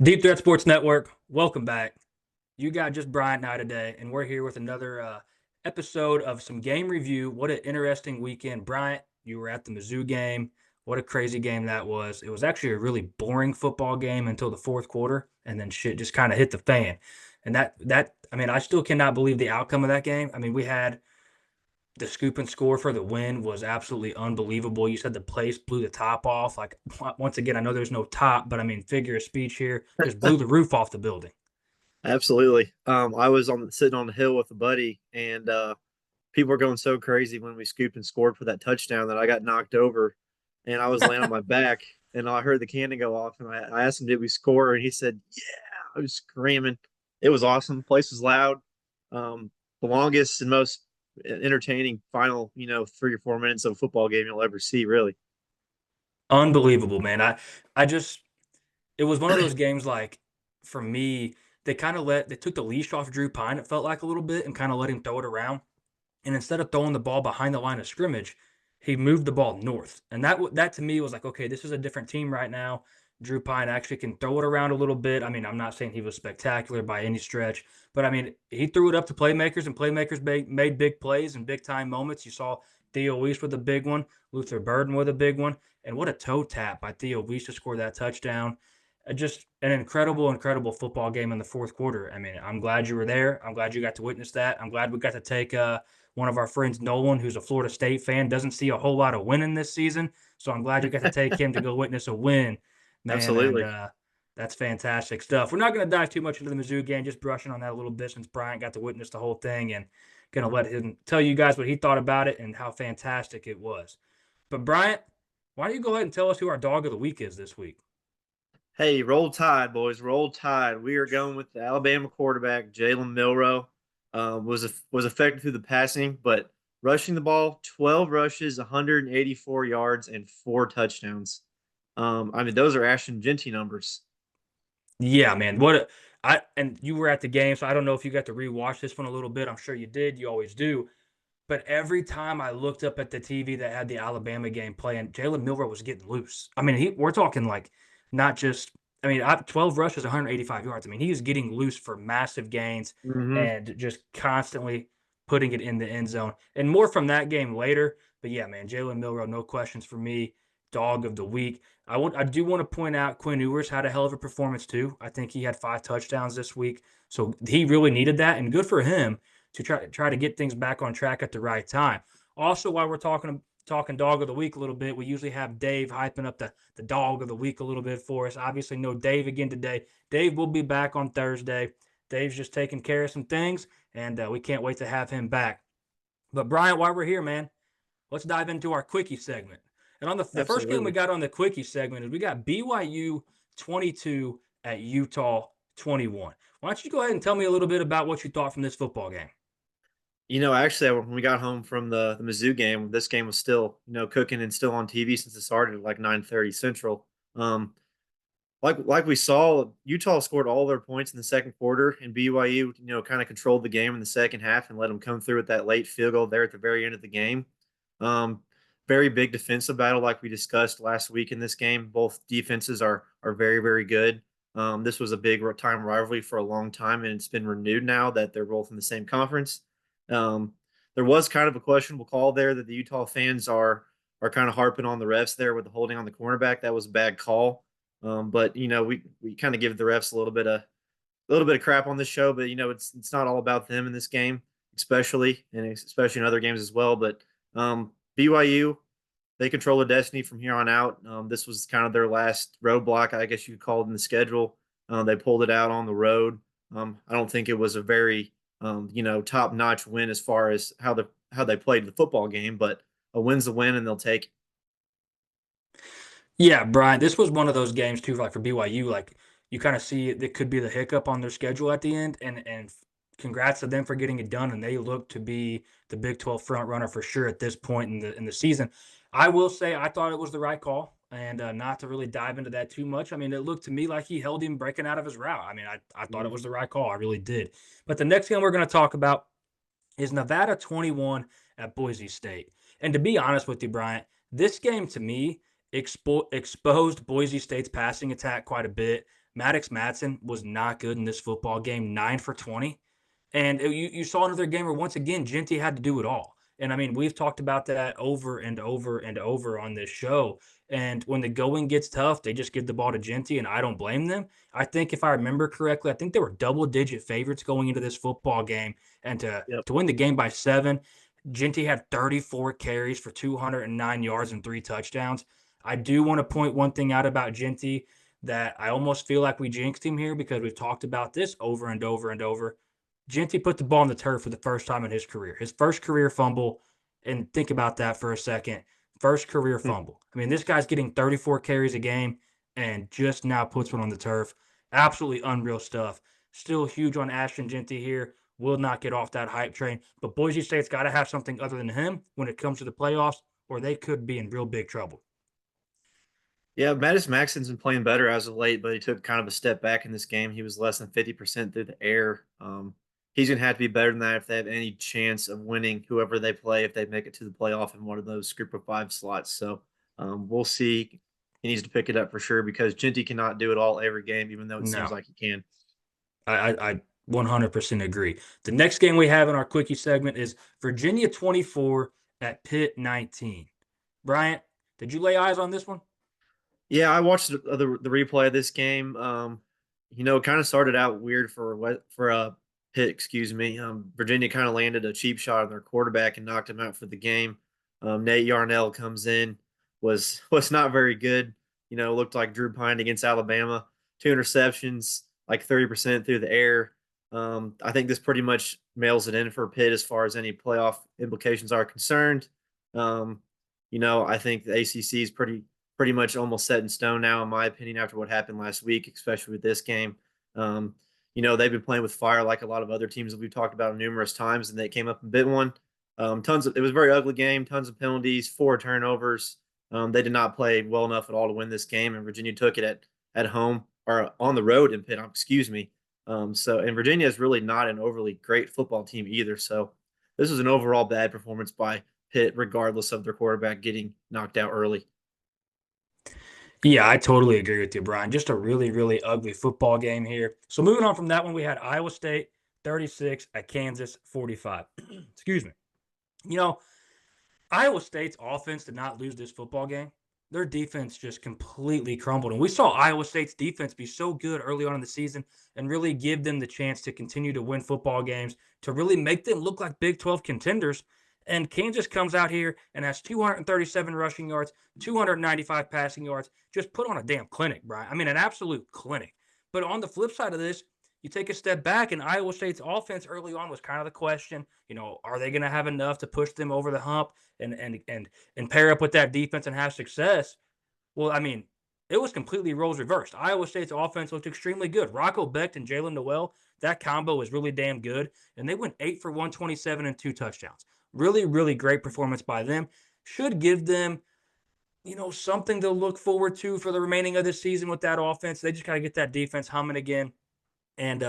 Deep Threat Sports Network, welcome back. You got just Bryant and I today, and we're here with another episode of some game review. What an interesting weekend. Bryant, you were at the Mizzou game. What a crazy game that was. It was actually a really boring football game until the fourth quarter, and then shit just kind of hit the fan. And I mean, I still cannot believe the outcome of that game. I mean, we had the scoop and score for the win was absolutely unbelievable. You said the place blew the top off. Like, once again, I know there's no top, but I mean, figure of speech here, just blew the roof off the building. Absolutely. I was sitting on the hill with a buddy, and people were going so crazy when we scooped and scored for that touchdown that I got knocked over, and I was laying on my back, and I heard the cannon go off, and I asked him, "Did we score?" And he said, "Yeah." I was screaming. It was awesome. Place was loud. The longest and most entertaining final, 3 or 4 minutes of a football game you'll ever see, really. Unbelievable, man. I just it was one of those games like for me, they took the leash off Drew Pine, it felt like a little bit, and kind of let him throw it around. And instead of throwing the ball behind the line of scrimmage, he moved the ball north. And that to me was like, okay, this is a different team right now. Drew Pine actually can throw it around a little bit. I mean, I'm not saying he was spectacular by any stretch, but I mean, he threw it up to playmakers, and playmakers made big plays and big time moments. You saw Theo Weiss with a big one, Luther Burden with a big one, and what a toe tap by Theo Weiss to score that touchdown. Just an incredible, incredible football game in the fourth quarter. I mean, I'm glad you were there. I'm glad you got to witness that. I'm glad we got to take one of our friends, Nolan, who's a Florida State fan, doesn't see a whole lot of winning this season. So I'm glad you got to take him to go witness a win, man. And Absolutely. that's fantastic stuff. We're not going to dive too much into the Mizzou game, just brushing on that a little bit since Brian got to witness the whole thing and going to let him tell you guys what he thought about it and how fantastic it was. But Bryant, why don't you go ahead and tell us who our dog of the week is this week? Hey, roll tide, boys! Roll tide. We are going with the Alabama quarterback Jalen Milroe. Was effective through the passing, but rushing the ball, 12 rushes, 184 yards, and 4 touchdowns. I mean, those are Ashton Genty numbers. Yeah, man. And you were at the game, so I don't know if you got to rewatch this one a little bit. I'm sure you did. You always do. But every time I looked up at the TV that had the Alabama game playing, Jalen Milroe was getting loose. I mean, we're talking like not just, I mean, 12 rushes, 185 yards. I mean, he is getting loose for massive gains Hmm. and just constantly putting it in the end zone. And more from that game later. But yeah, man, Jalen Milroe, no questions for me. Dog of the week. I do want to point out Quinn Ewers had a hell of a performance too. I think he had 5 touchdowns this week. So he really needed that. And good for him to try to get things back on track at the right time. Also, while we're talking dog of the week a little bit, we usually have Dave hyping up the dog of the week a little bit for us. Obviously, no Dave again today. Dave will be back on Thursday. Dave's just taking care of some things, and we can't wait to have him back. But Brian, while we're here, man, let's dive into our quickie segment. And on the first game we Absolutely. got on the quickie segment is we got BYU 22 at Utah 21. Why don't you go ahead and tell me a little bit about what you thought from this football game? Actually, when we got home from the Mizzou game, this game was still, cooking and still on TV since it started at like 9:30 Central. Um, like we saw, Utah scored all their points in the second quarter, and BYU, kind of controlled the game in the second half and let them come through with that late field goal there at the very end of the game. Um, Very big defensive battle, like we discussed last week in this game. Both defenses are very very good. This was a big time rivalry for a long time, and it's been renewed now that they're both in the same conference. Um, there was kind of a questionable call there that the Utah fans are kind of harping on the refs there with the holding on the cornerback. That was a bad call. But we kind of give the refs a little bit of crap on this show, but it's not all about them in this game, especially in other games as well. But BYU, they control the destiny from here on out. This was kind of their last roadblock, I guess you could call it, in the schedule. They pulled it out on the road. I don't think it was a very top notch win as far as how they played the football game, but a win's a win, and they'll take it. Yeah, Brian, this was one of those games too, like for BYU, like you kind of see it could be the hiccup on their schedule at the end, and congrats to them for getting it done. And they look to be the Big 12 front runner for sure at this point in the season. I will say I thought it was the right call, and not to really dive into that too much. I mean, it looked to me like he held him breaking out of his route. I mean, I thought it was Mhm. the right call. I really did. But the next game we're going to talk about is Nevada 21 at Boise State. And to be honest with you, Bryant, this game to me exposed Boise State's passing attack quite a bit. Maddox Matson was not good in this football game, 9 for 20. And you saw another game where once again Genty had to do it all. And I mean, we've talked about that over and over and over on this show. And when the going gets tough, they just give the ball to Genty, and I don't blame them. I think if I remember correctly, I think they were double-digit favorites going into this football game, and Yep. to win the game by 7, Genty had 34 carries for 209 yards and 3 touchdowns. I do want to point one thing out about Genty that I almost feel like we jinxed him here because we've talked about this over and over and over. Genty put the ball on the turf for the first time in his career. His first career fumble, and think about that for a second. First career Hmm. fumble. I mean, this guy's getting 34 carries a game and just now puts one on the turf. Absolutely unreal stuff. Still huge on Ashton Genty here. Will not get off that hype train. But Boise State's got to have something other than him when it comes to the playoffs, or they could be in real big trouble. Yeah, Mattis Maxon's been playing better as of late, but he took kind of a step back in this game. He was less than 50% through the air. He's going to have to be better than that if they have any chance of winning whoever they play, if they make it to the playoff in one of those group of 5 slots. So we'll see. He needs to pick it up for sure because Genty cannot do it all every game, even though it seems No, like he can. I 100% agree. The next game we have in our quickie segment is Virginia 24 at Pitt 19. Bryant, did you lay eyes on this one? Yeah, I watched the replay of this game. It kind of started out weird for Pitt, excuse me. Virginia kind of landed a cheap shot on their quarterback and knocked him out for the game. Nate Yarnell comes in, was not very good. Looked like Drew Pine against Alabama. 2 interceptions, like 30% through the air. I think this pretty much mails it in for Pitt as far as any playoff implications are concerned. Um, I think the ACC is pretty much almost set in stone now, in my opinion, after what happened last week, especially with this game. Um, they've been playing with fire like a lot of other teams that we've talked about numerous times, and they came up and bit one. It was a very ugly game, tons of penalties, 4 turnovers. They did not play well enough at all to win this game, and Virginia took it at home or on the road in Pitt, excuse me. And Virginia is really not an overly great football team either. So this was an overall bad performance by Pitt, regardless of their quarterback getting knocked out early. Yeah, I totally agree with you, Brian. Just a really, really ugly football game here. So moving on from that one, we had Iowa State 36 at Kansas 45. Excuse me. You know, Iowa State's offense did not lose this football game. Their defense just completely crumbled. And we saw Iowa State's defense be so good early on in the season and really give them the chance to continue to win football games, to really make them look like Big 12 contenders. And Kansas comes out here and has 237 rushing yards, 295 passing yards, just put on a damn clinic, Brian. I mean, an absolute clinic. But on the flip side of this, you take a step back, and Iowa State's offense early on was kind of the question. Are they going to have enough to push them over the hump and pair up with that defense and have success? Well, I mean, it was completely roles reversed. Iowa State's offense looked extremely good. Rocco Becht and Jalen Noel, that combo was really damn good, and they went 8 for 127 and 2 touchdowns. Really, really great performance by them. Should give them, something to look forward to for the remaining of the season with that offense. They just got to get that defense humming again. And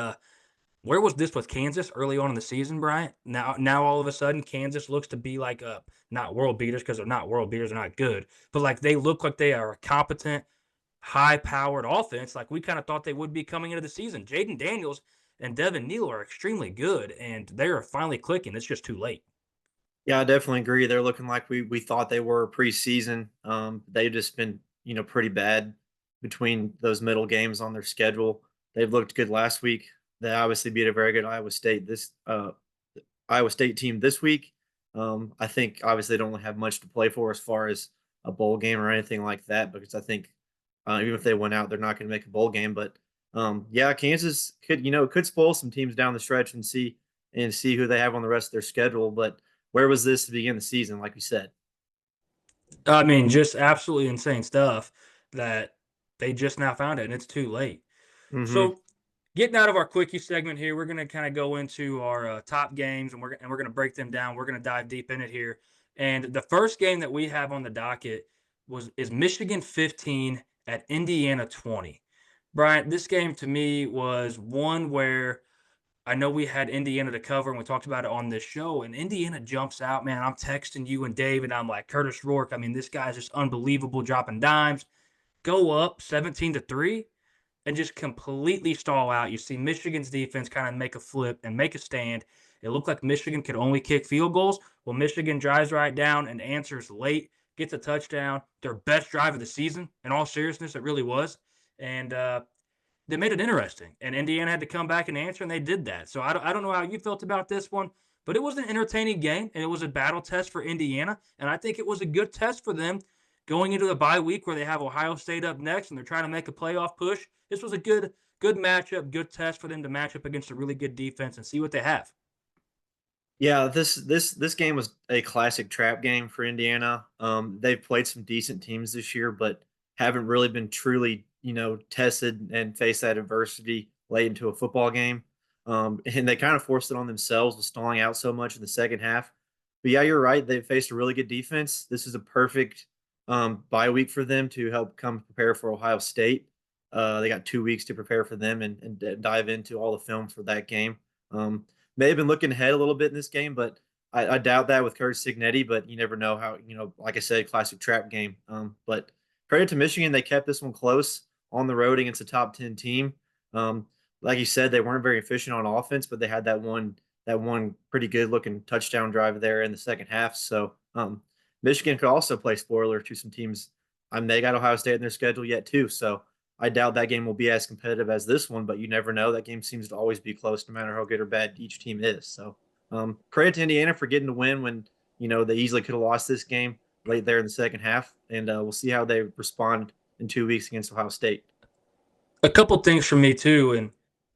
where was this with Kansas early on in the season, Bryant? Now all of a sudden, Kansas looks to be like not world beaters because they're not world beaters, they're not good, but like they look like they are a competent, high-powered offense, like we kind of thought they would be coming into the season. Jaden Daniels and Devin Neal are extremely good, and they are finally clicking. It's just too late. Yeah, I definitely agree. They're looking like we thought they were preseason. They've just been, pretty bad between those middle games on their schedule. They've looked good last week. They obviously beat a very good Iowa State team this week. I think obviously they don't have much to play for as far as a bowl game or anything like that because I think even if they went out, they're not going to make a bowl game. But yeah, Kansas could spoil some teams down the stretch and see who they have on the rest of their schedule. But where was this to begin the season, like we said? I mean, just absolutely insane stuff that they just now found it, and it's too late. Hmm. So, getting out of our quickie segment here, we're going to kind of go into our top games, and we're going to break them down. We're going to dive deep in it here. And the first game that we have on the docket is Michigan 15 at Indiana 20. Brian, this game to me was one where I know we had Indiana to cover, and we talked about it on this show. And Indiana jumps out, man. I'm texting you and Dave, and I'm like, Curtis Rourke. I mean, this guy's just unbelievable, dropping dimes. Go up 17-3. and just completely stall out. You see Michigan's defense kind of make a flip and make a stand. It looked like Michigan could only kick field goals. Well, Michigan drives right down and answers late, gets a touchdown, their best drive of the season. In all seriousness, it really was. And they made it interesting. And Indiana had to come back and answer, and they did that. So I don't know how you felt about this one, but it was an entertaining game, and it was a battle test for Indiana. And I think it was a good test for them going into the bye week where they have Ohio State up next and they're trying to make a playoff push. This was a good matchup, good test for them to match up against a really good defense and see what they have. Yeah, this game was a classic trap game for Indiana. They've played some decent teams this year, but haven't really been truly, tested and faced that adversity late into a football game. And they kind of forced it on themselves with stalling out so much in the second half. But yeah, you're right. They faced a really good defense. This is a perfect bye week for them to help come prepare for Ohio State. They got 2 weeks to prepare for them and dive into all the film for that game. Um, May have been looking ahead a little bit in this game, but I doubt that with Kurt Signetti. But you never know how, like I said, classic trap game. But credit to Michigan, they kept this one close on the road against a top 10 team. Um, like you said, they weren't very efficient on offense, but they had that one pretty good looking touchdown drive there in the second half. So Michigan could also play spoiler to some teams. They got Ohio State in their schedule yet too. So I doubt that game will be as competitive as this one, but you never know. That game seems to always be close, no matter how good or bad each team is. So, credit to Indiana for getting the win when they easily could have lost this game late there in the second half, and we'll see how they respond in 2 weeks against Ohio State. A couple things from me too, and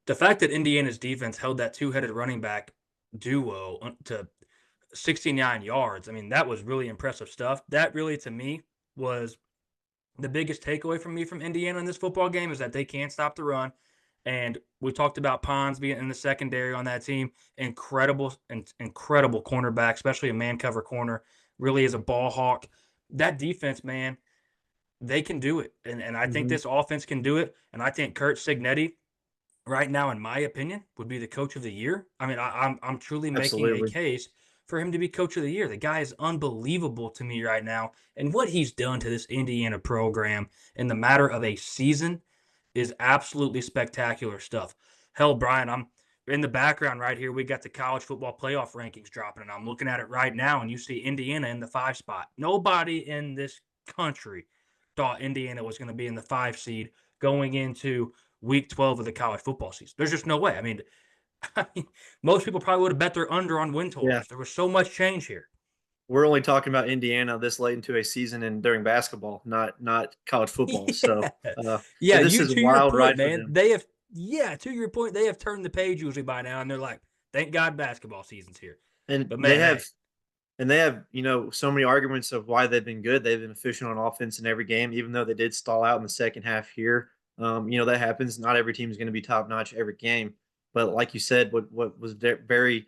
the fact that Indiana's defense held that two-headed running back duo to 69 yards. I mean, that was really impressive stuff. That really, to me, was the biggest takeaway from me from Indiana in this football game is that they can't stop the run. And we talked about Pons being in the secondary on that team. Incredible cornerback, especially a man cover corner. Really is a ball hawk. That defense, man, they can do it. And I think Hmm. this offense can do it. And I think Kurt Signetti, right now, in my opinion, would be the coach of the year. I mean, I'm truly making a Absolutely. case for him to be coach of the year. The guy is unbelievable to me right now, and what he's done to this Indiana program in the matter of a season is absolutely spectacular stuff. Hell, Brian, I'm in the background right here. We got the college football playoff rankings dropping, and I'm looking at it right now, and you see Indiana in the 5 spot. Nobody in this country thought Indiana was going to be in the 5 seed going into week 12 of the college football season. There's just no way. I mean, I mean, most people probably would have bet their under on win Yeah, totals. There was so much change here. we're only talking about Indiana this late into a season and during basketball, not college football. So, Yeah. yeah, Yeah, this you is a to your wild point, ride for man. them. They have to your point, they have turned the page usually by now and they're like, "Thank God basketball season's here." And But they man, hey, have And they have, so many arguments of why they've been good. They've been efficient on offense in every game, even though they did stall out in the second half here. That happens. Not every team is going to be top notch every game. But like you said, what was very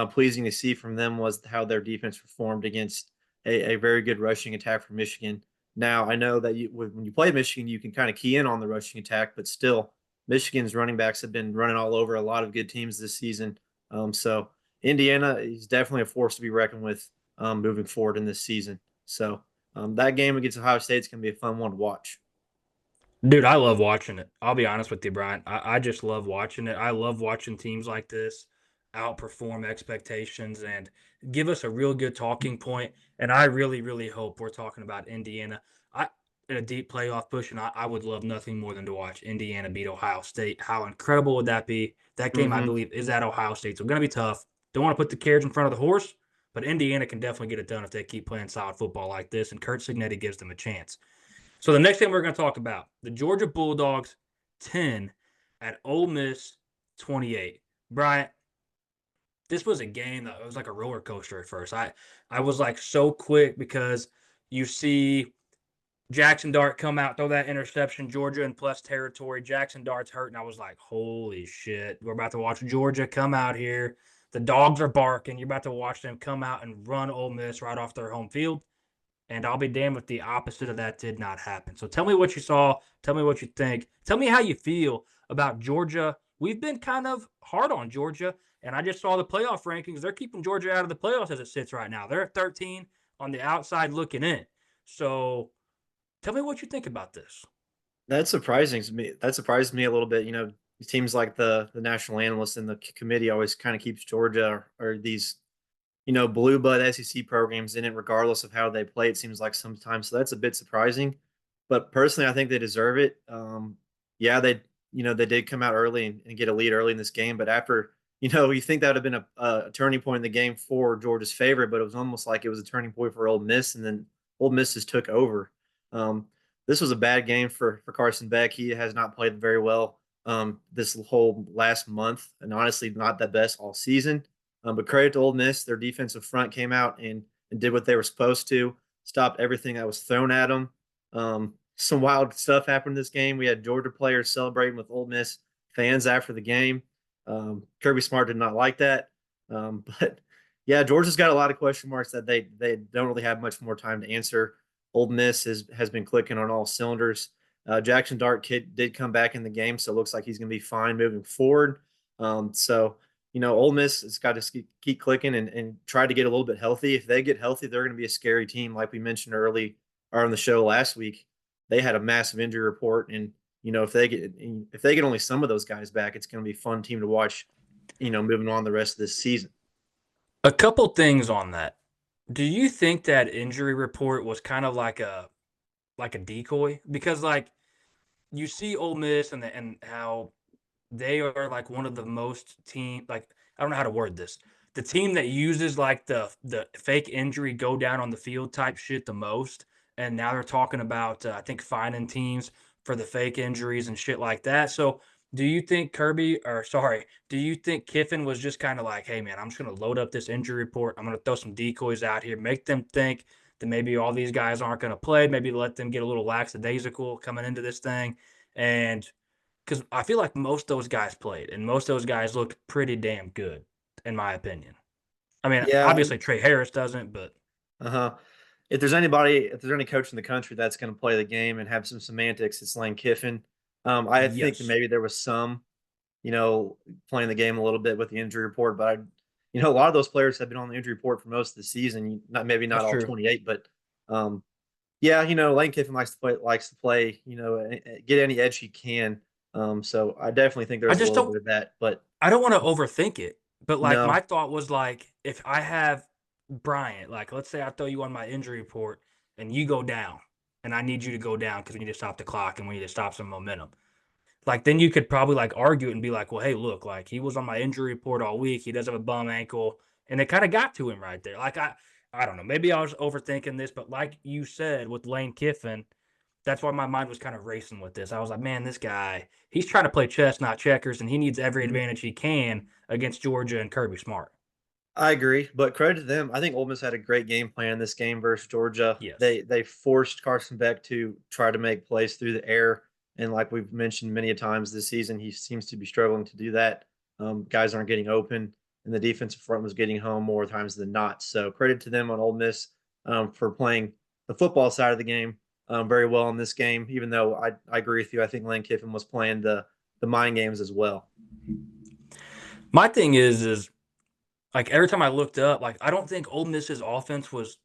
pleasing to see from them was how their defense performed against a very good rushing attack from Michigan. Now, I know that when you play Michigan, you can kind of key in on the rushing attack, but still, Michigan's running backs have been running all over a lot of good teams this season. So Indiana is definitely a force to be reckoned with moving forward in this season. So that game against Ohio State is going to be a fun one to watch. dude, I love watching it. I'll be honest with you, Brian. I just love watching it. I love watching teams like this outperform expectations and give us a real good talking point. And I really, really hope we're talking about Indiana. I in a deep playoff push, and I would love nothing more than to watch Indiana beat Ohio State. How incredible would that be? That game, I Hmm. believe, is at Ohio State, so going to be tough. Don't want to put the carriage in front of the horse, but Indiana can definitely get it done if they keep playing solid football like this, and Kurt Signetti gives them a chance. So the next thing we're going to talk about, the Georgia Bulldogs 10 at Ole Miss 28. Bryant, this was a game that was like a roller coaster at first. I was like so quick because you see Jackson Dart come out, throw that interception, Georgia in plus territory. Jackson Dart's hurt, and I was like, holy shit, we're about to watch Georgia come out here. The dogs are barking. You're about to watch them come out and run Ole Miss right off their home field. And I'll be damned if the opposite of that did not happen. So tell me what you saw. Tell me what you think. Tell me how you feel about Georgia. We've been kind of hard on Georgia, and I just saw the playoff rankings. They're keeping Georgia out of the playoffs as it sits right now. They're at 13 on the outside looking in. So tell me what you think about this. That's surprising to me. That surprised me a little bit. It seems like the national analysts and the committee always kind of keeps Georgia or these blue blood SEC programs in it, regardless of how they play. It seems like sometimes, so that's a bit surprising. But personally, I think they deserve it. Yeah, they did come out early and get a lead early in this game, but after you think that would have been a turning point in the game for Georgia's favor, but it was almost like it was a turning point for Ole Miss, and then Ole Miss just took over. Um, this was a bad game for Carson Beck. He has not played very well this whole last month, and honestly, not the best all season. But credit to Ole Miss, their defensive front came out and did what they were supposed to, stopped everything that was thrown at them. Some wild stuff happened in this game. We had Georgia players celebrating with Ole Miss fans after the game. Kirby Smart did not like that. But yeah, Georgia's got a lot of question marks that they don't really have much more time to answer. Ole Miss has been clicking on all cylinders. Jackson Dart kid did come back in the game, so it looks like he's going to be fine moving forward. So Ole Miss has got to keep clicking and try to get a little bit healthy. If they get healthy, they're going to be a scary team, like we mentioned early or on the show last week. They had a massive injury report, and if they get only some of those guys back, it's going to be a fun team to watch. Moving on the rest of this season. A couple things on that. Do you think that injury report was kind of like a decoy? Because like you see Ole Miss and how they are like one of the most team like I don't know how to word this. The team that uses like the fake injury go down on the field type shit the most, and now they're talking about I think fining teams for the fake injuries and shit like that. So do you think do you think Kiffin was just kind of like, hey man, I'm just gonna load up this injury report. I'm gonna throw some decoys out here, make them think that maybe all these guys aren't gonna play, maybe let them get a little lackadaisical coming into this thing, and because I feel like most of those guys played, and most of those guys looked pretty damn good, in my opinion. I mean, Yeah. obviously Trey Harris doesn't, but Uh-huh. If there's any coach in the country that's going to play the game and have some semantics, it's Lane Kiffin. I think that yes, maybe there was some, playing the game a little bit with the injury report, but a lot of those players have been on the injury report for most of the season. Not maybe not that's all true. 28, but um, yeah, Lane Kiffin likes to play, get any edge he can. So I definitely think I there's a just little don't bit of that, but I don't wanna overthink it, but, like, no, my thought was, like, if I have Bryant, like, let's say I throw you on my injury report and you go down, and I need you to go down because we need to stop the clock and we need to stop some momentum. Like, then you could probably, like, argue it and be like, "Well, hey, look, like, he was on my injury report all week. He does have a bum ankle." And it kinda got to him right there. Like, I don't know, maybe I was overthinking this, but like you said with Lane Kiffin, that's why my mind was kinda racing with this. I was like, "Man, this guy, he's trying to play chess, not checkers, and he needs every mhm, advantage he can against Georgia and Kirby Smart." I agree. But credit to them. I think Ole Miss had a great game plan this game versus Georgia. Yes. They forced Carson Beck to try to make plays through the air, and like we've mentioned many a times this season, he seems to be struggling to do that. Guys aren't getting open, and the defensive front was getting home more times than not. So credit to them on Ole Miss for playing the football side of the game very well in this game. Even though I agree with you, I think Lane Kiffin was playing the mind games as well. My thing is, like, every time I looked up, like, I don't think Ole Miss's offense was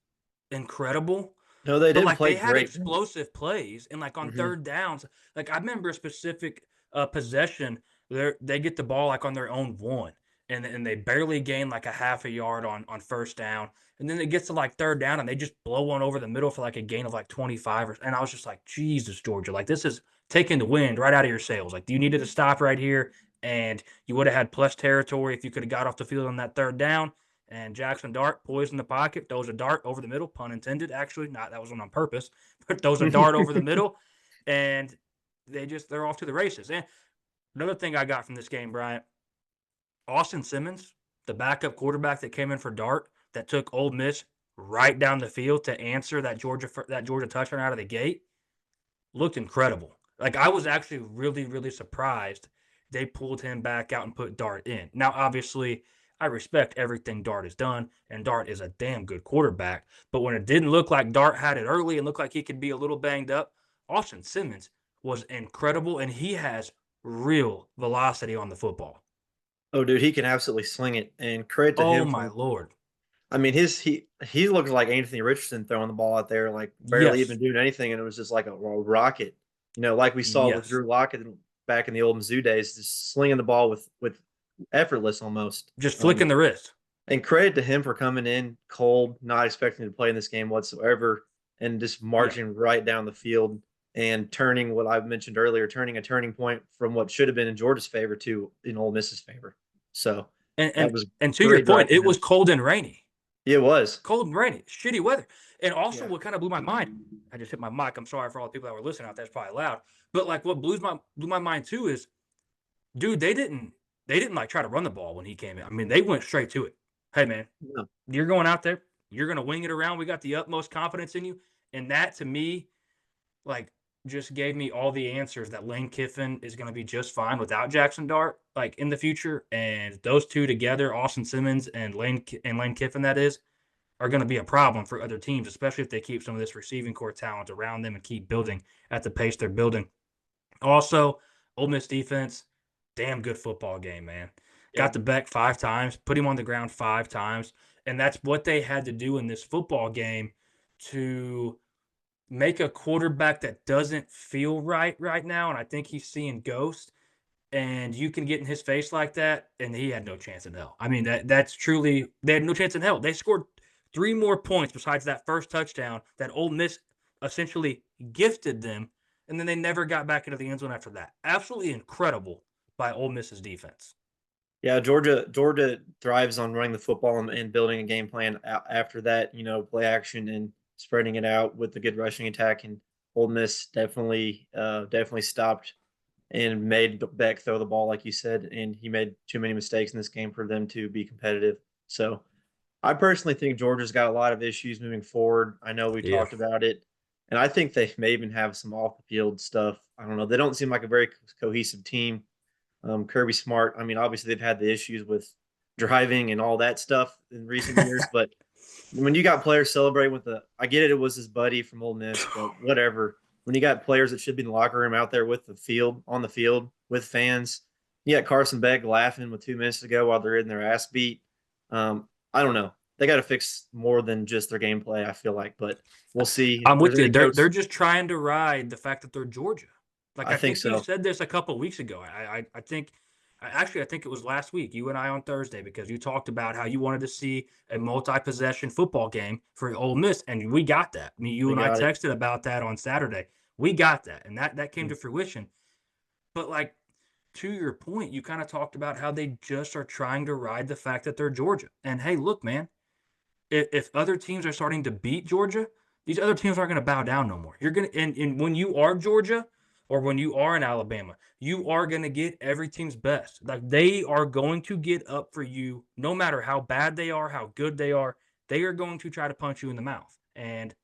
incredible, No, they but, didn't like, play they had great. explosive plays, and, like, on Hmm. 3rd downs, like, I remember a specific, possession they get the ball, like, on their own 1, and they barely gain, like, a half a yard on 1st down, and then it gets to, like, 3rd down, and they just blow one over the middle for, like, a gain of, like, 25 and I was just like, "Jesus, Georgia, like, this is taking the wind right out of your sails, like, you needed to stop right here, and you woulda had plus territory if you coulda got off the field on that 3rd down." And Jackson Dart, poised in the pocket, throws a dart over the middle, pun intended, actually. Not that wasn't on purpose, but throws a dart over the middle, and they're off to the races. And another thing I got from this game, Bryant, Austin Simmons, the backup quarterback that came in for Dart, that took Ole Miss right down the field to answer that Georgia touchdown out of the gate, looked incredible. Like I was actually really, really surprised they pulled him back out and put Dart in. Now, obviously, I respect everything Dart has done, and Dart is a damn good quarterback. But when it didn't look like Dart had it early and looked like he could be a little banged up, Austin Simmons was incredible, and he has real velocity on the football. Oh, dude, he can absolutely sling it, and credit to Oh him my for. lord. I mean, he looks like Anthony Richardson throwing the ball out there, like barely Yes. even doing anything, and it was just like a rocket. Like we saw with Yes. Drew Lockett back in the old Mizzou days, just slinging the ball with effortless almost. Just flicking the wrist. And credit to him for coming in cold, not expecting to play in this game whatsoever, and just Yeah. marching right down the field and turning what I mentioned earlier, turning a turning point from what should have been in Georgia's favor to in Ole Miss's favor. So And that and was and to your great drive point, from it him. was cold and rainy. It was. Cold and rainy, shitty weather. And also Yeah. what kind of blew my mind, I just hit my mic. I'm sorry for all the people that were listening out there. It's probably loud. But like what blew my mind too is, dude, they didn't like try to run the ball when he came in. I mean, they went straight to it. Hey man, Yeah. you're going out there, you're gonna wing it around. We got the utmost confidence in you. And that to me, like, just gave me all the answers that Lane Kiffin is going to be just fine without Jackson Dart, like in the future. And those two together, Austin Simmons and Lane Kiffin, that is, are going to be a problem for other teams, especially if they keep some of this receiving core talent around them and keep building at the pace they're building. Also, Ole Miss defense, damn good football game, man. Yeah. Got to Beck 5 times, put him on the ground 5 times, and that's what they had to do in this football game to make a quarterback that doesn't feel right now, and I think he's seeing ghosts, and you can get in his face like that, and he had no chance in hell. I mean, that's truly they had no chance in hell. They scored 3 more points besides that first touchdown that Ole Miss essentially gifted them, and then they never got back into the end zone after that. Absolutely incredible by Ole Miss's defense. Yeah, Georgia thrives on running the football and building a game plan after that. Play action and spreading it out with a good rushing attack. And Ole Miss definitely stopped and made Beck throw the ball, like you said, and he made too many mistakes in this game for them to be competitive. So I personally think Georgia's got a lot of issues moving forward. I know we Yeah. talked about it, and I think they may even have some off the field stuff. I don't know. They don't seem like a very cohesive team. Kirby Smart, I mean, obviously they've had the issues with driving and all that stuff in recent years, but when you got players celebrating I get it, it was his buddy from Ole Miss, but whatever. When you got players that should be in the locker room out there on the field with fans, you got Carson Beck laughing with 2 minutes to go while they're in their ass beat. I don't know. They got to fix more than just their gameplay, I feel like, but we'll see if I'm there's with you. any They're coach. they're just trying to ride the fact that they're Georgia. Like I I think think we so. said this a couple of weeks ago. I think actually I think it was last week, you and I on Thursday, because you talked about how you wanted to see a multi-possession football game for Ole Miss, and we got that. I mean, you We and I got it. texted about that on Saturday. We got that, and that came Mm. to fruition. But like to your point, you kind of talked about how they just are trying to ride the fact that they're Georgia. And hey, look, man, if other teams are starting to beat Georgia, these other teams aren't going to bow down no more. You're going to, and when you are Georgia or when you are in Alabama, you are going to get every team's best. Like they are going to get up for you no matter how bad they are, how good they are. They are going to try to punch you in the mouth. And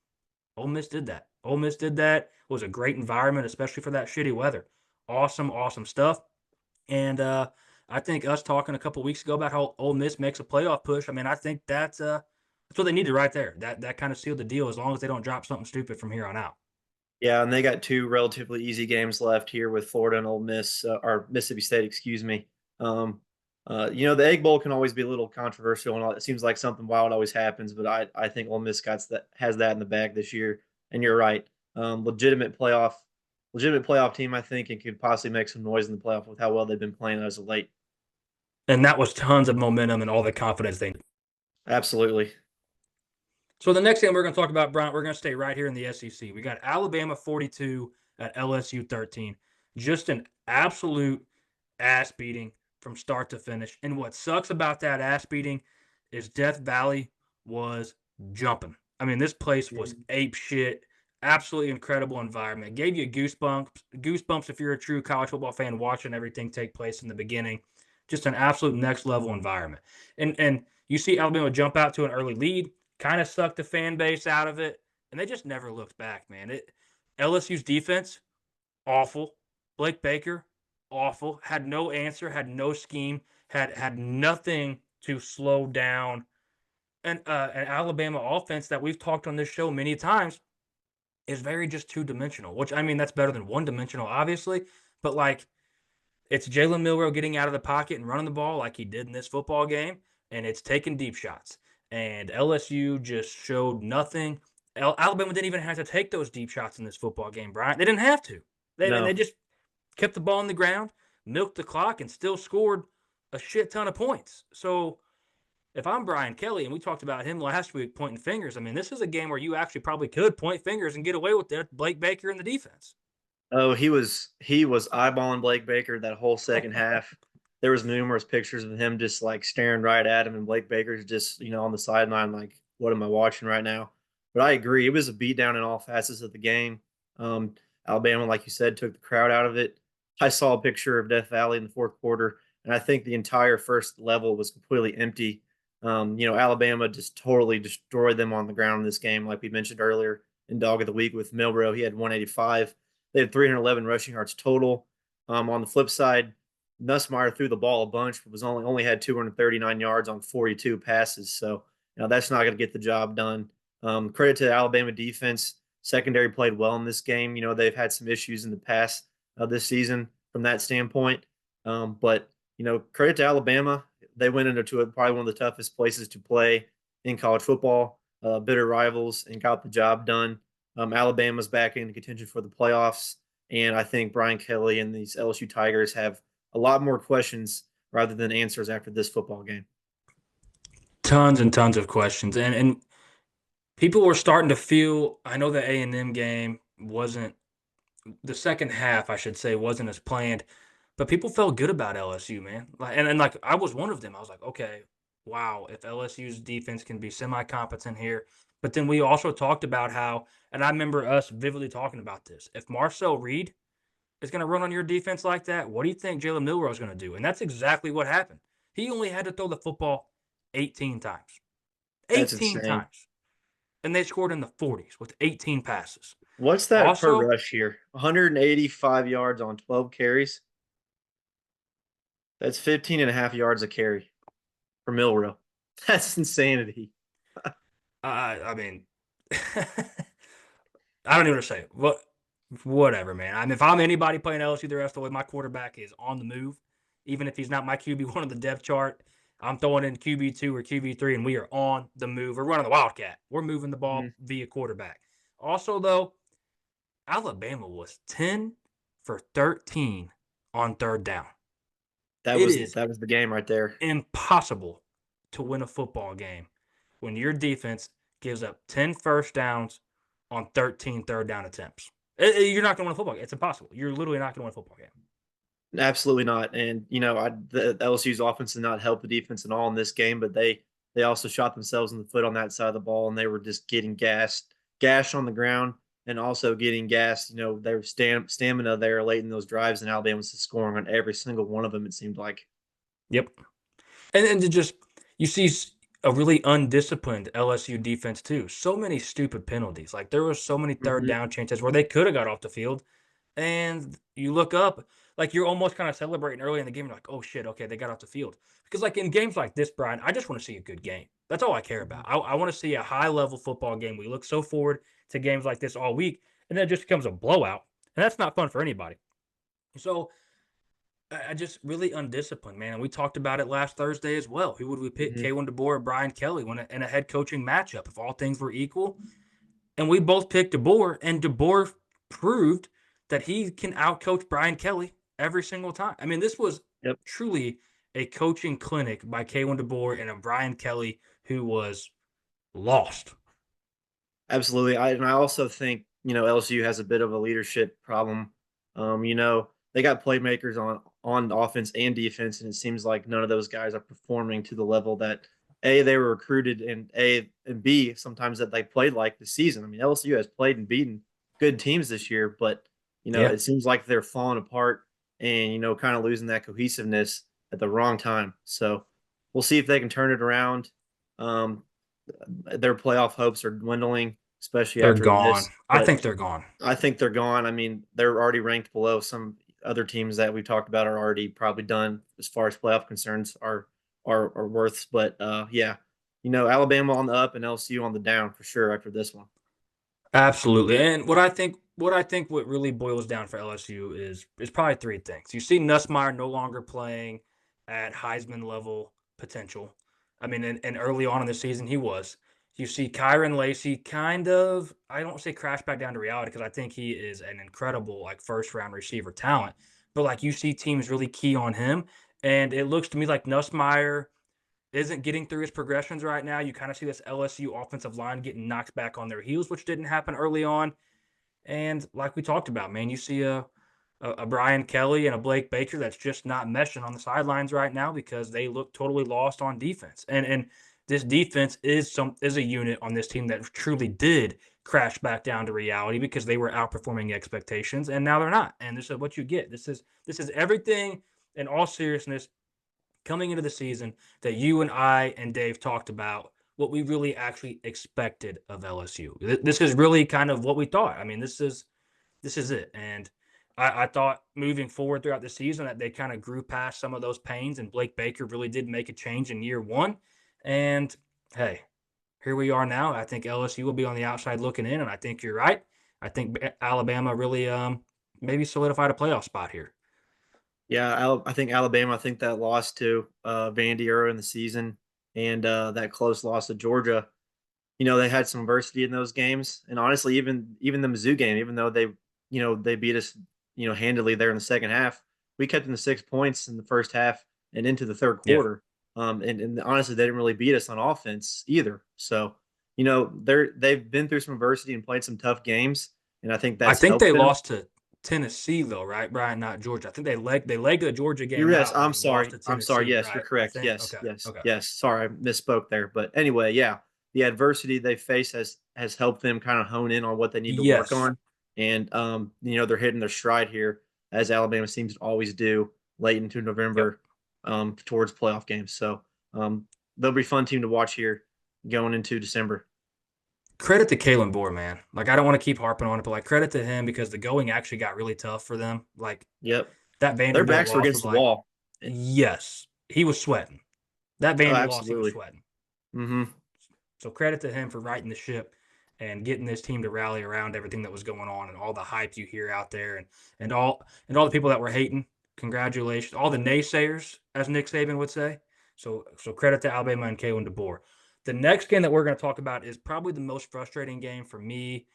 Ole Miss did that. Ole Miss did that. It was a great environment, especially for that shitty weather. Awesome, awesome stuff. And I think us talking a couple weeks ago about how Ole Miss makes a playoff push. I mean, I think that's what they needed right there. That kind of sealed the deal as long as they don't drop something stupid from here on out. Yeah, and they got 2 relatively easy games left here with Florida and Ole Miss, or Mississippi State, excuse me. Um, the Egg Bowl can always be a little controversial, and it seems like something wild always happens. But I think Ole Miss has that in the bag this year. And you're right, legitimate playoff team, I think, and could possibly make some noise in the playoff with how well they've been playing as of late. And that was tons of momentum and all the confidence they. Absolutely. So the next game we're going to talk about, Bryant, we're going to stay right here in the SEC. We got Alabama 42 at LSU 13. Just an absolute ass beating from start to finish. And what sucks about that ass beating is Death Valley was jumping. I mean, this place was ape shit. Absolutely incredible environment. Gave you goosebumps if you're a true college football fan watching everything take place in the beginning. Just an absolute next level environment. And you see Alabama jump out to an early lead, kind of sucked the fan base out of it, and they just never looked back, man. LSU's defense, awful. Blake Baker, awful. Had no answer, had no scheme, had nothing to slow down an Alabama offense that we've talked on this show many times is very just two-dimensional, which I mean that's better than one-dimensional, obviously. But like it's Jalen Milroe getting out of the pocket and running the ball like he did in this football game, and it's taking deep shots. And LSU just showed nothing. Alabama didn't even have to take those deep shots in this football game, Brian. They didn't have to. They No. just kept the ball on the ground, milked the clock, and still scored a shit ton of points. So if I'm Brian Kelly, and we talked about him last week pointing fingers, I mean, this is a game where you actually probably could point fingers and get away with it. Blake Baker in the defense. Oh, he was eyeballing Blake Baker that whole second half. There was numerous pictures of him just like staring right at him, and Blake Baker's just on the sideline like, what am I watching right now? But I agree, it was a beatdown in all facets of the game. Um, Alabama, like you said, took the crowd out of it. I saw a picture of Death Valley in the fourth quarter, and I think the entire first level was completely empty. Alabama just totally destroyed them on the ground in this game, like we mentioned earlier in Dog of the Week with Milrow. He had 185. They had 311 rushing yards total. On the flip side, Nussmeier threw the ball a bunch, but was only had 239 yards on 42 passes. So that's not going to get the job done. Credit to the Alabama defense. Secondary played well in this game. They've had some issues in the past this season from that standpoint. But credit to Alabama. They went into probably one of the toughest places to play in college football. Bitter rivals, and got the job done. Alabama's back in contention for the playoffs, and I think Brian Kelly and these LSU Tigers have a lot more questions rather than answers after this football game. Tons and tons of questions, and people were starting to feel. I know the A&M game wasn't the second half, I should say, wasn't as planned, but people felt good about LSU, man. Like, and like I was one of them. I was like, okay, wow, if LSU's defense can be semi-competent here. But then we also talked about how, and I remember us vividly talking about this. If Marcel Reed is going to run on your defense like that, what do you think Jalen Milrow is going to do? And that's exactly what happened. He only had to throw the football 18 times. That's 18 insane. times. And they scored in the 40s with 18 passes. What's that per Also, rush here? 185 yards on 12 carries. That's 15 and a half yards a carry for Milrow. That's insanity. I mean, I don't even know what to say. Whatever, man. I mean, if I'm anybody playing LSU the rest of the way, my quarterback is on the move. Even if he's not my QB1 on the depth chart, I'm throwing in QB2 or QB3, and we are on the move. We're running the Wildcat. We're moving the Mhm. ball via quarterback. Also, though, Alabama was 10 for 13 on third down. That It was is that was the game right there. impossible to win a football game when your defense gives up 10 first downs on 13 third down attempts. You're not going to win a football game. It's impossible. You're literally not going to win a football game. Absolutely not. And the LSU's offense did not help the defense at all in this game, but they also shot themselves in the foot on that side of the ball, and they were just getting gashed on the ground, and also getting gassed. Their stamina there late in those drives, and Alabama was scoring on every single one of them. It seemed like. Yep. And to just, you see a really undisciplined LSU defense too. So many stupid penalties. Like there were so many third Hmm. down chances where they could have got off the field. And you look up, like you're almost kind of celebrating early in the game. You're like, oh shit, okay, they got off the field. Because like in games like this, Brian, I just want to see a good game. That's all I care about. I want to see a high level football game. We look so forward to games like this all week, and then it just becomes a blowout, and that's not fun for anybody. So I just really undisciplined, man. And we talked about it last Thursday as well. Who would we pick, Hmm. Kalen DeBoer or Brian Kelly, in a head coaching matchup if all things were equal? And we both picked DeBoer, and DeBoer proved that he can outcoach Brian Kelly every single time. I mean, this was Yep. truly a coaching clinic by Kalen DeBoer and a Brian Kelly who was lost. Absolutely. And I also think, LSU has a bit of a leadership problem. They got playmakers on offense and defense, and it seems like none of those guys are performing to the level that A, they were recruited, and B, sometimes that they played like this season. I mean, LSU has played and beaten good teams this year, but Yeah. it seems like they're falling apart and kind of losing that cohesiveness at the wrong time. So we'll see if they can turn it around. Um, their playoff hopes are dwindling, especially They're after gone. this. I But think they're gone. I think they're gone. I mean, they're already ranked below some other teams that we talked about are already probably done as far as playoff concerns are worth. But yeah, Alabama on the up and LSU on the down for sure after this one. Absolutely. And what really boils down for LSU is probably three things. You see Nussmeyer no longer playing at Heisman level potential. I mean, and early on in the season he was. You see Kyron Lacy kind of, I don't say crash back down to reality because I think he is an incredible like first round receiver talent. But like you see teams really key on him. And it looks to me like Nussmeier isn't getting through his progressions right now. You kind of see this LSU offensive line getting knocked back on their heels, which didn't happen early on. And like we talked about, man, you see a Brian Kelly and a Blake Baker that's just not meshing on the sidelines right now because they look totally lost on defense. And this defense is a unit on this team that truly did crash back down to reality because they were outperforming expectations and now they're not. And this is what you get. This is everything in all seriousness coming into the season that you and I and Dave talked about what we really actually expected of LSU. This is really kind of what we thought. I mean, this is it. And I thought moving forward throughout the season that they kind of grew past some of those pains, and Blake Baker really did make a change in year one. And hey, here we are now. I think LSU will be on the outside looking in, and I think you're right. I think Alabama really maybe solidified a playoff spot here. Yeah, I think Alabama. I think that loss to Vandy earlier in the season, and that close loss to Georgia. They had some adversity in those games, and honestly, even the Mizzou game, even though they beat us, handily there in the second half, we kept them to 6 points in the first half and into the third Yeah, quarter. And honestly, they didn't really beat us on offense either. So, they've been through some adversity and played some tough games, and I think I that's think helped they them. lost to Tennessee though, right, Brian? Not Georgia. I think they legged the Georgia game Yes, out and I'm then lost sorry. to I'm sorry. Tennessee, Yes, you're right? I correct. think. Yes, Okay. yes, Okay. yes. Sorry, I misspoke there. But anyway, yeah, the adversity they face has helped them kind of hone in on what they need to work Yes. on, and they're hitting their stride here as Alabama seems to always do late into Yep. November, towards playoff games. So they'll be a fun team to watch here going into December. Credit to Kalen Bohr, man. Like I don't want to keep harping on it, but like credit to him because the going actually got really tough for them. Like Yep, that their Vanderbilt backs were loss was against the like, wall. yes, he was sweating. That Oh, Vandy loss, he was absolutely. sweating. Mm-hmm. So credit to him for righting the ship and getting this team to rally around everything that was going on and all the hype you hear out there and all the people that were hating. Congratulations, all the naysayers, as Nick Saban would say. So credit to Alabama and Kalen DeBoer. The next game that we're going to talk about is probably the most frustrating game for me.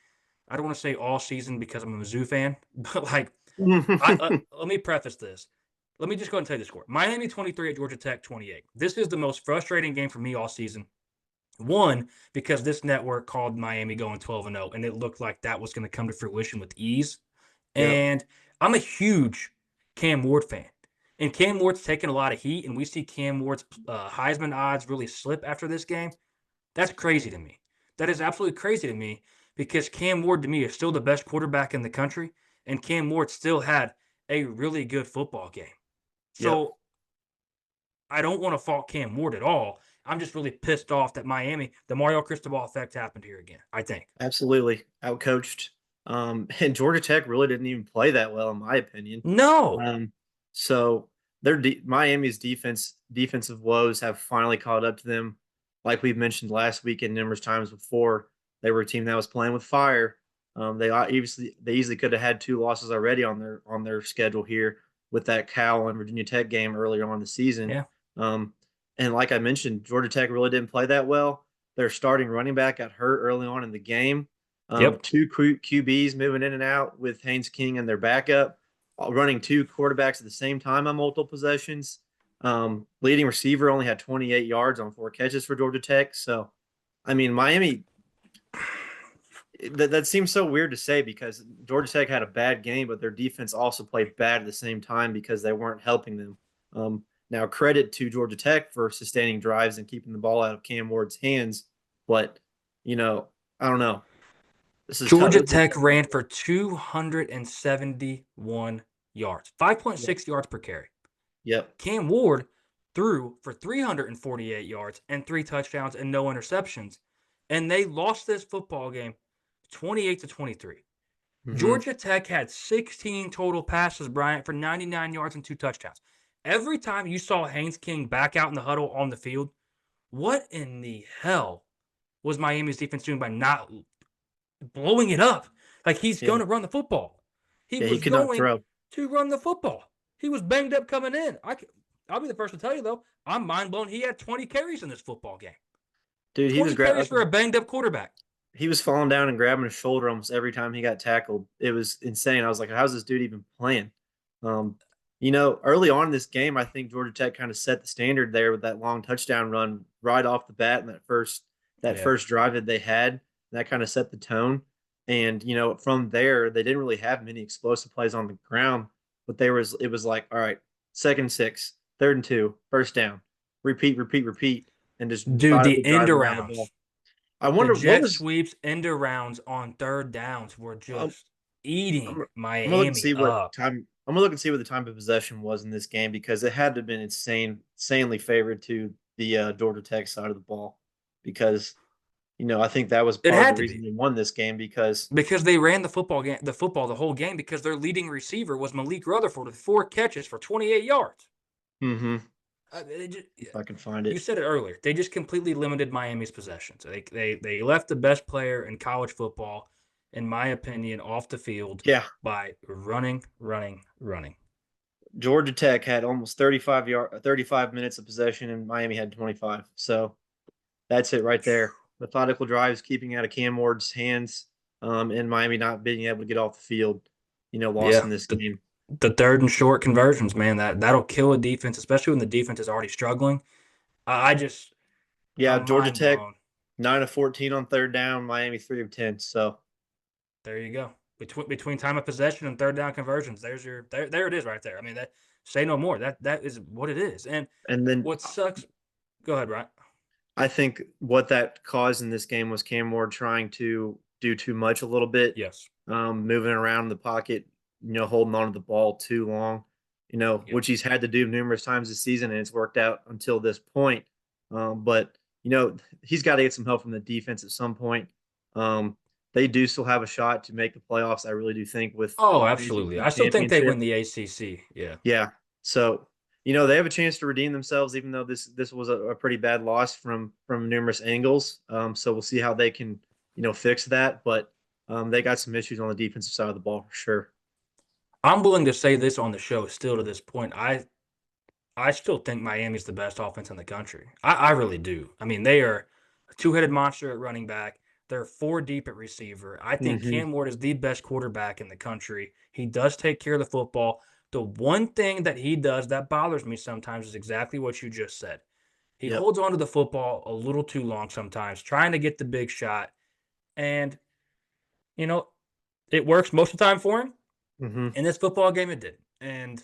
I don't want to say all season because I'm a Mizzou fan, but like let me preface this. Let me just go ahead and tell you the score. Miami 23 at Georgia Tech 28. This is the most frustrating game for me all season. One, because this network called Miami going 12-0, and it looked like that was going to come to fruition with ease. Yep, And I'm a huge Cam Ward fan. And Cam Ward's taking a lot of heat, and we see Cam Ward's Heisman odds really slip after this game. That's crazy to me. That is absolutely crazy to me because Cam Ward, to me, is still the best quarterback in the country, and Cam Ward still had a really good football game. yep. So I don't want to fault Cam Ward at all. I'm just really pissed off that Miami, the Mario Cristobal effect happened here again, I think. Absolutely. Outcoached. And Georgia Tech really didn't even play that well, in my opinion. No. Um, so Miami's defensive woes have finally caught up to them. Like we've mentioned last week and numerous times before, they were a team that was playing with fire. They easily could have had two losses already on their schedule here with that Cal and Virginia Tech game earlier on in the season. Yeah. Um, and like I mentioned, Georgia Tech really didn't play that well. Their starting running back got hurt early on in the game. Yep. Two QBs moving in and out with Haynes King and their backup, running two quarterbacks at the same time on multiple possessions. Leading receiver only had 28 yards on 4 catches for Georgia Tech. So, I mean, Miami, that seems so weird to say because Georgia Tech had a bad game, but their defense also played bad at the same time because they weren't helping them. Now, credit to Georgia Tech for sustaining drives and keeping the ball out of Cam Ward's hands, but you know, I don't know. This is tough. Georgia This is a Tech tough ran matchup. for 271 yards, Yep. 5.6 yards per carry. Yep. Cam Ward threw for 348 yards and 3 touchdowns and no interceptions. And they lost this football game 28-23. Hmm. Georgia Tech had 16 total passes, Bryant, for 99 yards and 2 touchdowns. Every time you saw Haynes King back out in the huddle on the field, what in the hell was Miami's defense doing by not blowing it up? Like he's Yeah. going to run the football. He Yeah. He was could not going throw. to run the football. He was banged up coming in. I'll be the first to tell you, though, I'm mind blown he had 20 carries in this football game. Dude, 20 carries for a banged up quarterback. he was falling down and grabbing his shoulder almost every time he got tackled. It was insane. I was like, how's this dude even playing? Um, early on in this game, I think Georgia Tech kind of set the standard there with that long touchdown run right off the bat in that Yeah. first drive that they had. That kind of set the tone. And from there, they didn't really have many explosive plays on the ground, but it was like, all right, 2nd and 6, 3rd and 2, first down, repeat, repeat, repeat, and just Dude, the methodically end driving around the ball. arounds, I the wonder what jet was sweeps, end arounds on third downs were um, just I'm, eating I'm gonna look and Miami see what up. time. I'm gonna look and see what the time of possession was in this game because it had to have been insanely favored to the Georgia Tech side of the ball because I think that was It part of the had to reason be they won this game because because they ran the football the whole game because their leading receiver was Malik Rutherford with 4 catches for 28 yards. hmm Just, if I can find you it. said it earlier. They just completely limited Miami's possessions. They left the best player in college football, in my opinion, off the field Yeah, by running, running, running. Georgia Tech had almost 35 minutes of possession, and Miami had 25. So that's it right there. Methodical drives, keeping out of Cam Ward's hands, and Miami not being able to get off the field. Lost Yeah, in this the game. the third and short conversions, man, that'll kill a defense, especially when the defense is already struggling. I just Yeah, I'm Georgia mind Tech blown. 9 of 14 on third down, Miami 3 of 10. So There you go. Between time of possession and third down conversions, there it is right there. I mean that say no more. That is what it is. And and then what sucks. Go ahead, Ryan. I think what that caused in this game was Cam Ward trying to do too much a little bit, Yes. moving around the pocket, holding on to the ball too long, Yep. which he's had to do numerous times this season, and it's worked out until this point. But he's got to get some help from the defense at some point. Um, they do still have a shot to make the playoffs. I really do think with Oh, the absolutely. ACC I still think they win championship. the ACC. Yeah. Yeah. So, they have a chance to redeem themselves, even though this was a pretty bad loss from numerous angles. So we'll see how they can, fix that. But they got some issues on the defensive side of the ball for sure. I'm willing to say this on the show still to this point. I still think Miami's the best offense in the country. I really do. I mean, they are a two-headed monster at running back. They're four deep at receiver. I think hmm Cam Ward is the best quarterback in the country. He does take care of the football. The one thing that he does that bothers me sometimes is exactly what you just said. He Yep. holds on to the football a little too long sometimes, trying to get the big shot. And, you know, it works most of the time for him. hmm In this football game, it did. And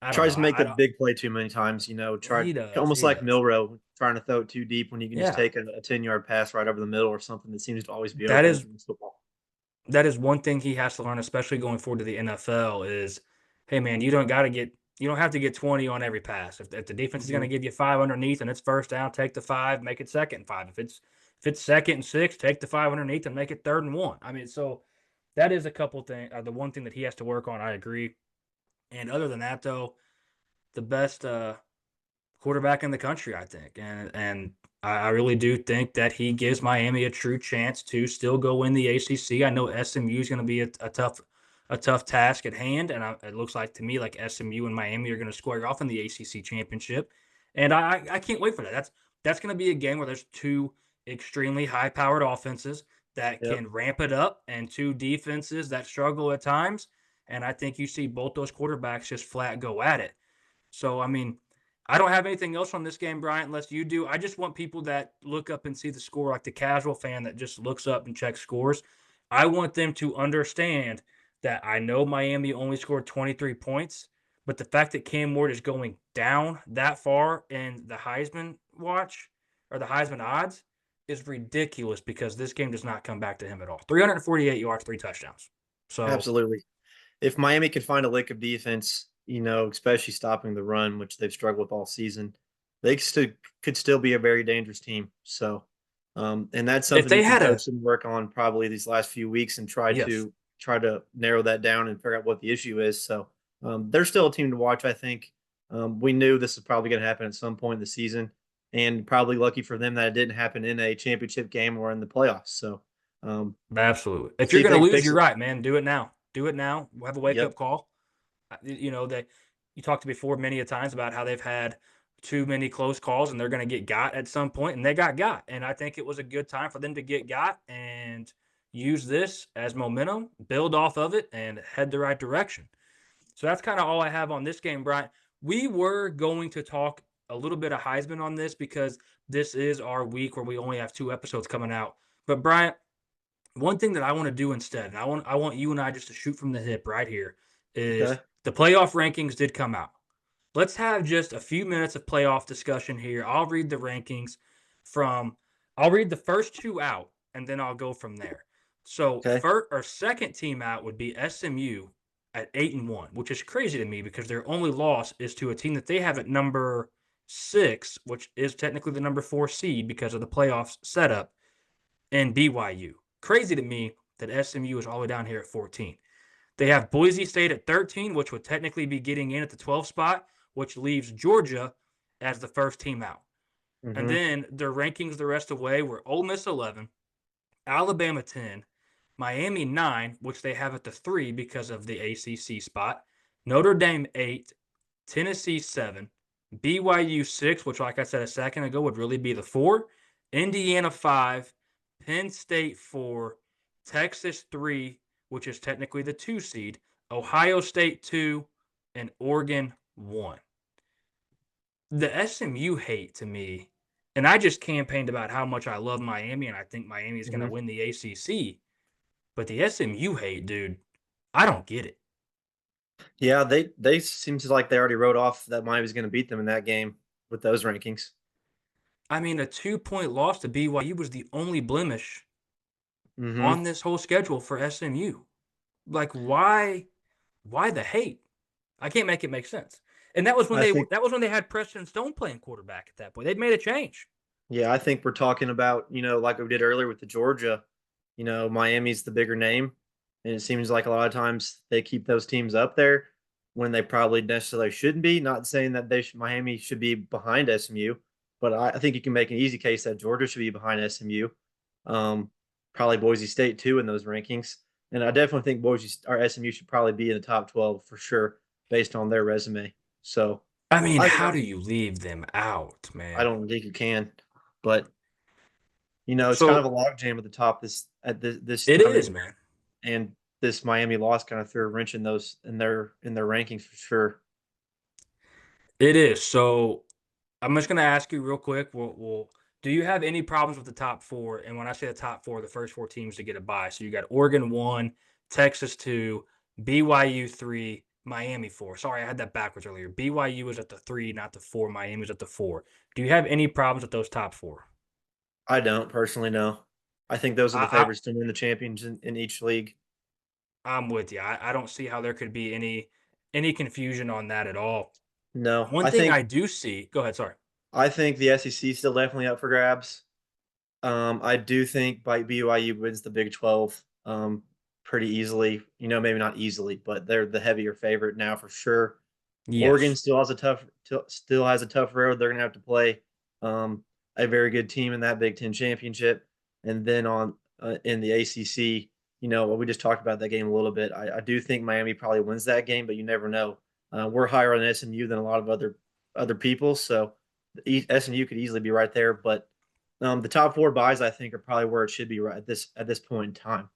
I don't know. Tries to make I the don't. big play too many times. Try He does. almost He like does. Milrow trying to throw it too deep when you can just Yeah. take a 10-yard pass right over the middle or something that seems to always be That open is in this football. that is one thing he has to learn, especially going forward to the NFL, is, hey man, you don't have to get 20 on every pass. If the defense is going hmm to give you five underneath and it's first down, take the five, make it 2nd and 5. If it's 2nd and 6, take the five underneath and make it 3rd and 1. I mean, so that is a couple things. The one thing that he has to work on, I agree. And other than that, though, the best quarterback in the country, I think, and I really do think that he gives Miami a true chance to still go win the ACC. I know SMU is going to be a tough task at hand, and it looks like to me like SMU and Miami are going to square off in the ACC championship, and I can't wait for that. That's going to be a game where there's two extremely high powered offenses that Yep. can ramp it up, and two defenses that struggle at times, and I think you see both those quarterbacks just flat go at it. So, I mean, I don't have anything else on this game, Bryant, unless you do. I just want people that look up and see the score, like the casual fan that just looks up and checks scores. I want them to understand that I know Miami only scored 23 points, but the fact that Cam Ward is going down that far in the Heisman watch or the Heisman odds is ridiculous because this game does not come back to him at all. 348 yards, 3 touchdowns. So Absolutely. If Miami could find a lick of defense, especially stopping the run, which they've struggled with all season, they could still be a very dangerous team. So, and that's if something you they can had a coach and work on probably these last few weeks and try yes, to try to narrow that down and figure out what the issue is. So, they're still a team to watch. I think we knew this was probably going to happen at some point in the season, and probably lucky for them that it didn't happen in a championship game or in the playoffs. So, absolutely. we'll If see you're if going they to can lose, fix you're it. right, man. Do it now. Do it now. We'll have a wake Yep. up call. You know that you talked before many a times about how they've had too many close calls, and they're going to get got at some point, and they got. And I think it was a good time for them to get got and use this as momentum, build off of it, and head the right direction. So that's kind of all I have on this game, Brian. We were going to talk a little bit of Heisman on this because this is our week where we only have 2 episodes coming out. But Brian, one thing that I want to do instead, and I want you and I just to shoot from the hip right here, is Okay. the playoff rankings did come out. Let's have just a few minutes of playoff discussion here. I'll read the rankings from I'll read the first two out and then I'll go from there. So Okay. first or second team out would be SMU at 8-1, which is crazy to me because their only loss is to a team that they have at number 6, which is technically the number 4 seed because of the playoffs setup, and BYU. Crazy to me that SMU is all the way down here at 14. They have Boise State at 13, which would technically be getting in at the 12th spot, which leaves Georgia as the first team out. And Mm-hmm. then their rankings the rest of the way were Ole Miss 11, Alabama 10, Miami 9, which they have at the 3 because of the ACC spot, Notre Dame 8, Tennessee 7, BYU 6, which, like I said a second ago, would really be the 4, Indiana 5, Penn State 4, Texas 3, which is technically the 2 seed, Ohio State 2, and Oregon 1. The SMU hate to me, and I just campaigned about how much I love Miami and I think Miami is going to Mm-hmm. win the ACC. But the SMU hate, dude, I don't get it. Yeah, they seem to like they already wrote off that Miami's going to beat them in that game with those rankings. I mean, a 2-point loss to BYU was the only blemish Mm-hmm. on this whole schedule for SMU. Like, why the hate? I can't make it make sense. And that was when I think they had Preston Stone playing quarterback at that point. They'd made a change. Yeah, I think we're talking about, like we did earlier with the Georgia, Miami's the bigger name. And it seems like a lot of times they keep those teams up there when they probably necessarily shouldn't be. Not saying that Miami should be behind SMU, but I think you can make an easy case that Georgia should be behind SMU. Um, Probably Boise State too in those rankings. And I definitely think Boise or SMU should probably be in the top 12 for sure based on their resume. So I mean, I think how do you leave them out, I man? don't think you can, but it's kind of So a logjam at the top this it time of is, year, man. and this Miami loss kind of threw a wrench in those in their rankings for sure. It is. So I'm just gonna ask you real quick. Do you have any problems with the top 4? And when I say the top 4, the first 4 teams to get a bye. So you got Oregon 1, Texas 2, BYU 3, Miami 4. Sorry, I had that backwards earlier. BYU is at the 3, not the 4. Miami is at the 4. Do you have any problems with those top 4? I don't personally know. I think those are the I, favorites to win the champions in each league. I'm with you. I don't see how there could be any confusion on that at all. No, One thing I do see. Go ahead. Sorry. I think the SEC is still definitely up for grabs. I do think by BYU wins the Big 12 pretty easily. Maybe not easily, but they're the heavier favorite now for sure. Oregon Yes. still has a tough road. They're gonna have to play um, a very good team in that Big Ten championship, and then on in the ACC, we just talked about that game a little bit. I do think Miami probably wins that game, but you never know. We're higher on SMU than a lot of other people, so SMU could easily be right there. But the top 4 buys, I think, are probably where it should be right at this point in time.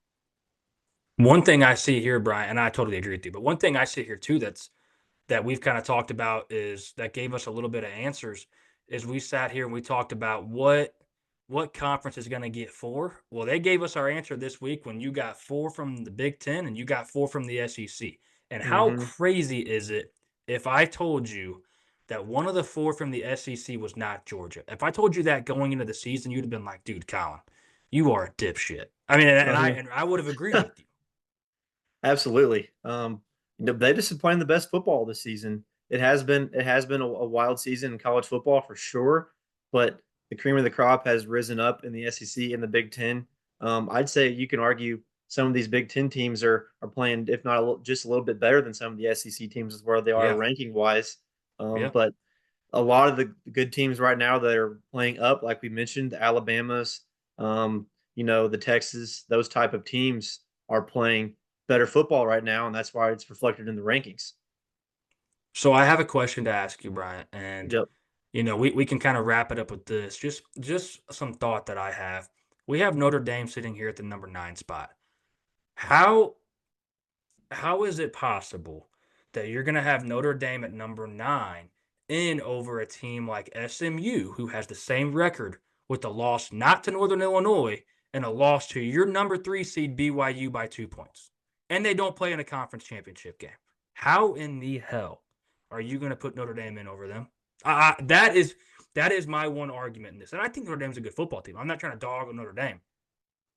One thing I see here, Brian, and I totally agree with you, but one thing I see here too that we've kind of talked about is that gave us a little bit of answers is we sat here and we talked about what conference is going to get 4. Well, they gave us our answer this week when you got 4 from the Big Ten and you got 4 from the SEC. And how Hmm. crazy is it if I told you that one of the 4 from the SEC was not Georgia? If I told you that going into the season, you'd have been like, dude, Colin, you are a dipshit. I mean, and I would have agreed with you. Absolutely. They just been playing the best football this season. It has been a wild season in college football for sure, but the cream of the crop has risen up in the SEC and the Big Ten. I'd say you can argue some of these Big Ten teams are playing, if not just a little bit better than some of the SEC teams, as where they are Yeah. ranking wise. Yeah. But a lot of the good teams right now that are playing up, like we mentioned, the Alabamas, the Texas, those type of teams are playing better football right now, and that's why it's reflected in the rankings. So I have a question to ask you, Brian, and Yep. we can kind of wrap it up with this. Just some thought that I have. We have Notre Dame sitting here at the number 9 spot. How how is it possible that you're going to have Notre Dame at number 9 in over a team like SMU, who has the same record with a loss not to Northern Illinois and a loss to your number 3 seed BYU by 2 points? And they don't play in a conference championship game. How in the hell are you going to put Notre Dame in over them? That is my one argument in this. And I think Notre Dame's a good football team. I'm not trying to dog on Notre Dame.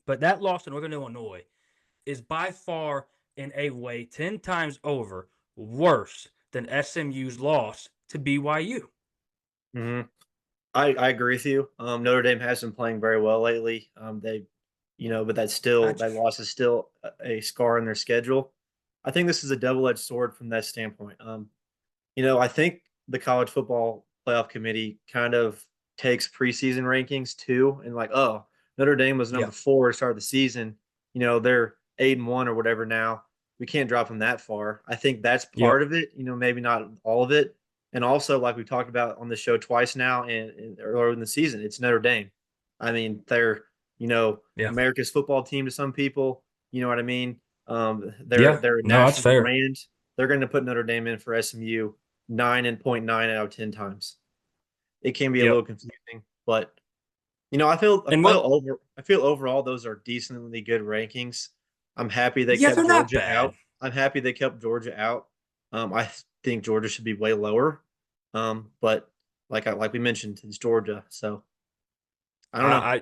But that loss to Northern Illinois is by far in a way 10 times over worse than SMU's loss to BYU. Hmm. I agree with you. Notre Dame has been playing very well lately. But that Just, loss is still a scar in their schedule. I think this is a double-edged sword from that standpoint. I think the college football playoff committee kind of takes preseason rankings too, and like, oh, Notre Dame was yeah, number 4 to start the season. They're 8-1 or whatever now. We can't drop them that far. I think that's yep, part of it. Maybe not all of it. And also, like we talked about on the show twice now, and earlier in the season, it's Notre Dame. I mean, they're yeah, America's football team to some people. You know what I mean? They're yeah. they're a No, that's national fair. brand. They're going to put Notre Dame in for SMU 9.9 out of 10 times. It can be a Yep. little confusing, but I feel I And feel what? over I feel overall those are decently good rankings. I'm happy they Yeah, kept they're not Georgia bad. out. I'm happy they kept Georgia out. I think Georgia should be way lower. But like we mentioned, it's Georgia, so I don't know. I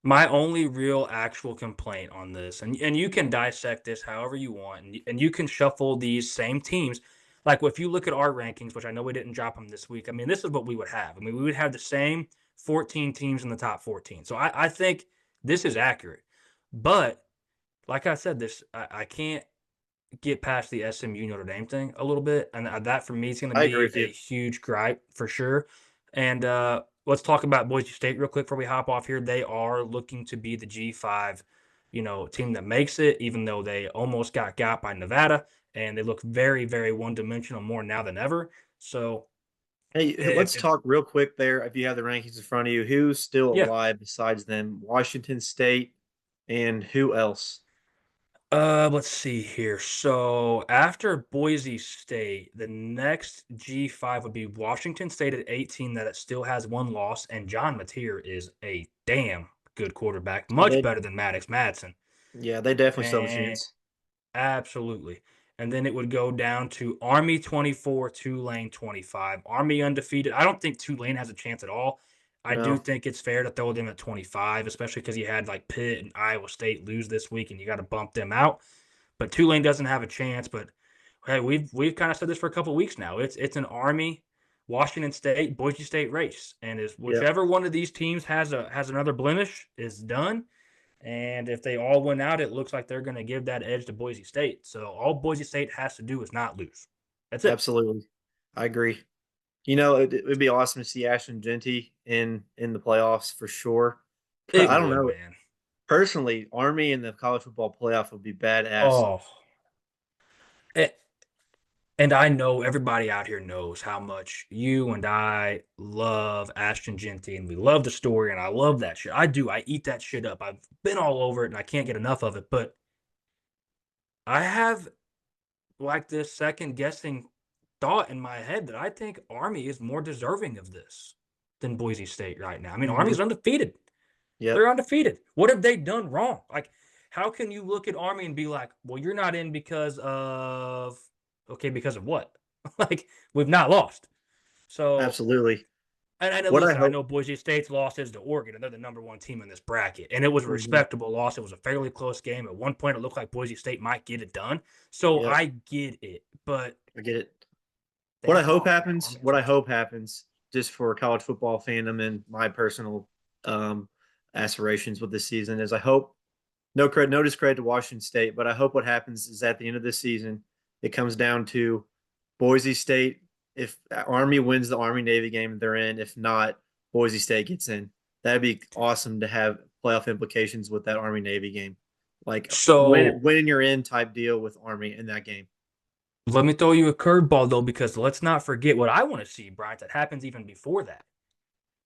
My only real actual complaint on this, and you can dissect this however you want, and you can shuffle these same teams. Like if you look at our rankings, which I know we didn't drop them this week. I mean, this is what we would have. I mean, we would have the same 14 teams in the top 14. So I think this is accurate. But like I said, I can't get past the SMU Notre Dame thing a little bit, and that for me is going to I agree be with a you. huge gripe for sure. And let's talk about Boise State real quick before we hop off here. They are looking to be the G5, team that makes it, even though they almost got by Nevada, and they look very, very one dimensional more now than ever. So, Hey, let's if talk real quick there. If you have the rankings in front of you, who's still yeah, alive besides them? Washington State and who else? let's see here. So after Boise State, the next G5 would be Washington State at 18, that it still has one loss, and John Mateer is a damn good quarterback, much They better than Maddox Madsen. Yeah, they definitely still have a And chance. absolutely. And then it would go down to Army 24, Tulane 25. Army undefeated. I don't think Tulane has a chance at all. I do No, think it's fair to throw them at 25, especially because you had like Pitt and Iowa State lose this week and you got to bump them out. But Tulane doesn't have a chance. But hey, we've kind of said this for a couple of weeks now. It's an Army, Washington State, Boise State race, and is yep, whichever one of these teams has another blemish is done. And if they all win out, it looks like they're going to give that edge to Boise State. So all Boise State has to do is not lose. That's it. absolutely. I agree. It'd be awesome to see Ashton Genty in the playoffs for sure. It I don't would, know. man. Personally, Army in the college football playoff would be badass. Oh, a- and I know everybody out here knows how much you and I love Ashton Genty, and we love the story, and I love that shit. I do. I eat that shit up. I've been all over it, and I can't get enough of it. But I have like this second guessing thought in my head that I think Army is more deserving of this than Boise State right now. I mean, Hmm. Army's undefeated. They're Yep, undefeated. What have they done wrong? Like, how can you look at Army and be like, well, you're not in because of, okay, because of what? Like, we've not lost. So, absolutely. and What I listen, I hope. know Boise State's loss is to Oregon, and they're the number one team in this bracket. And it was a Mhm. respectable loss. It was a fairly close game. At one point, it looked like Boise State might get it done. So Yep, I get it, but I get it. they haven't lost, man. Army What hasn't I lost. hope happens, just for college football fandom and my personal um, aspirations with this season, is I hope no discredit to Washington State, but I hope what happens is at the end of this season, it comes down to Boise State. If Army wins the Army Navy game, they're in. If not, Boise State gets in. That'd be awesome to have playoff implications with that Army Navy game, like So win you're in type deal with Army in that game. Let me throw you a curveball though, because let's not forget what I want to see, Bryant, that happens even before that,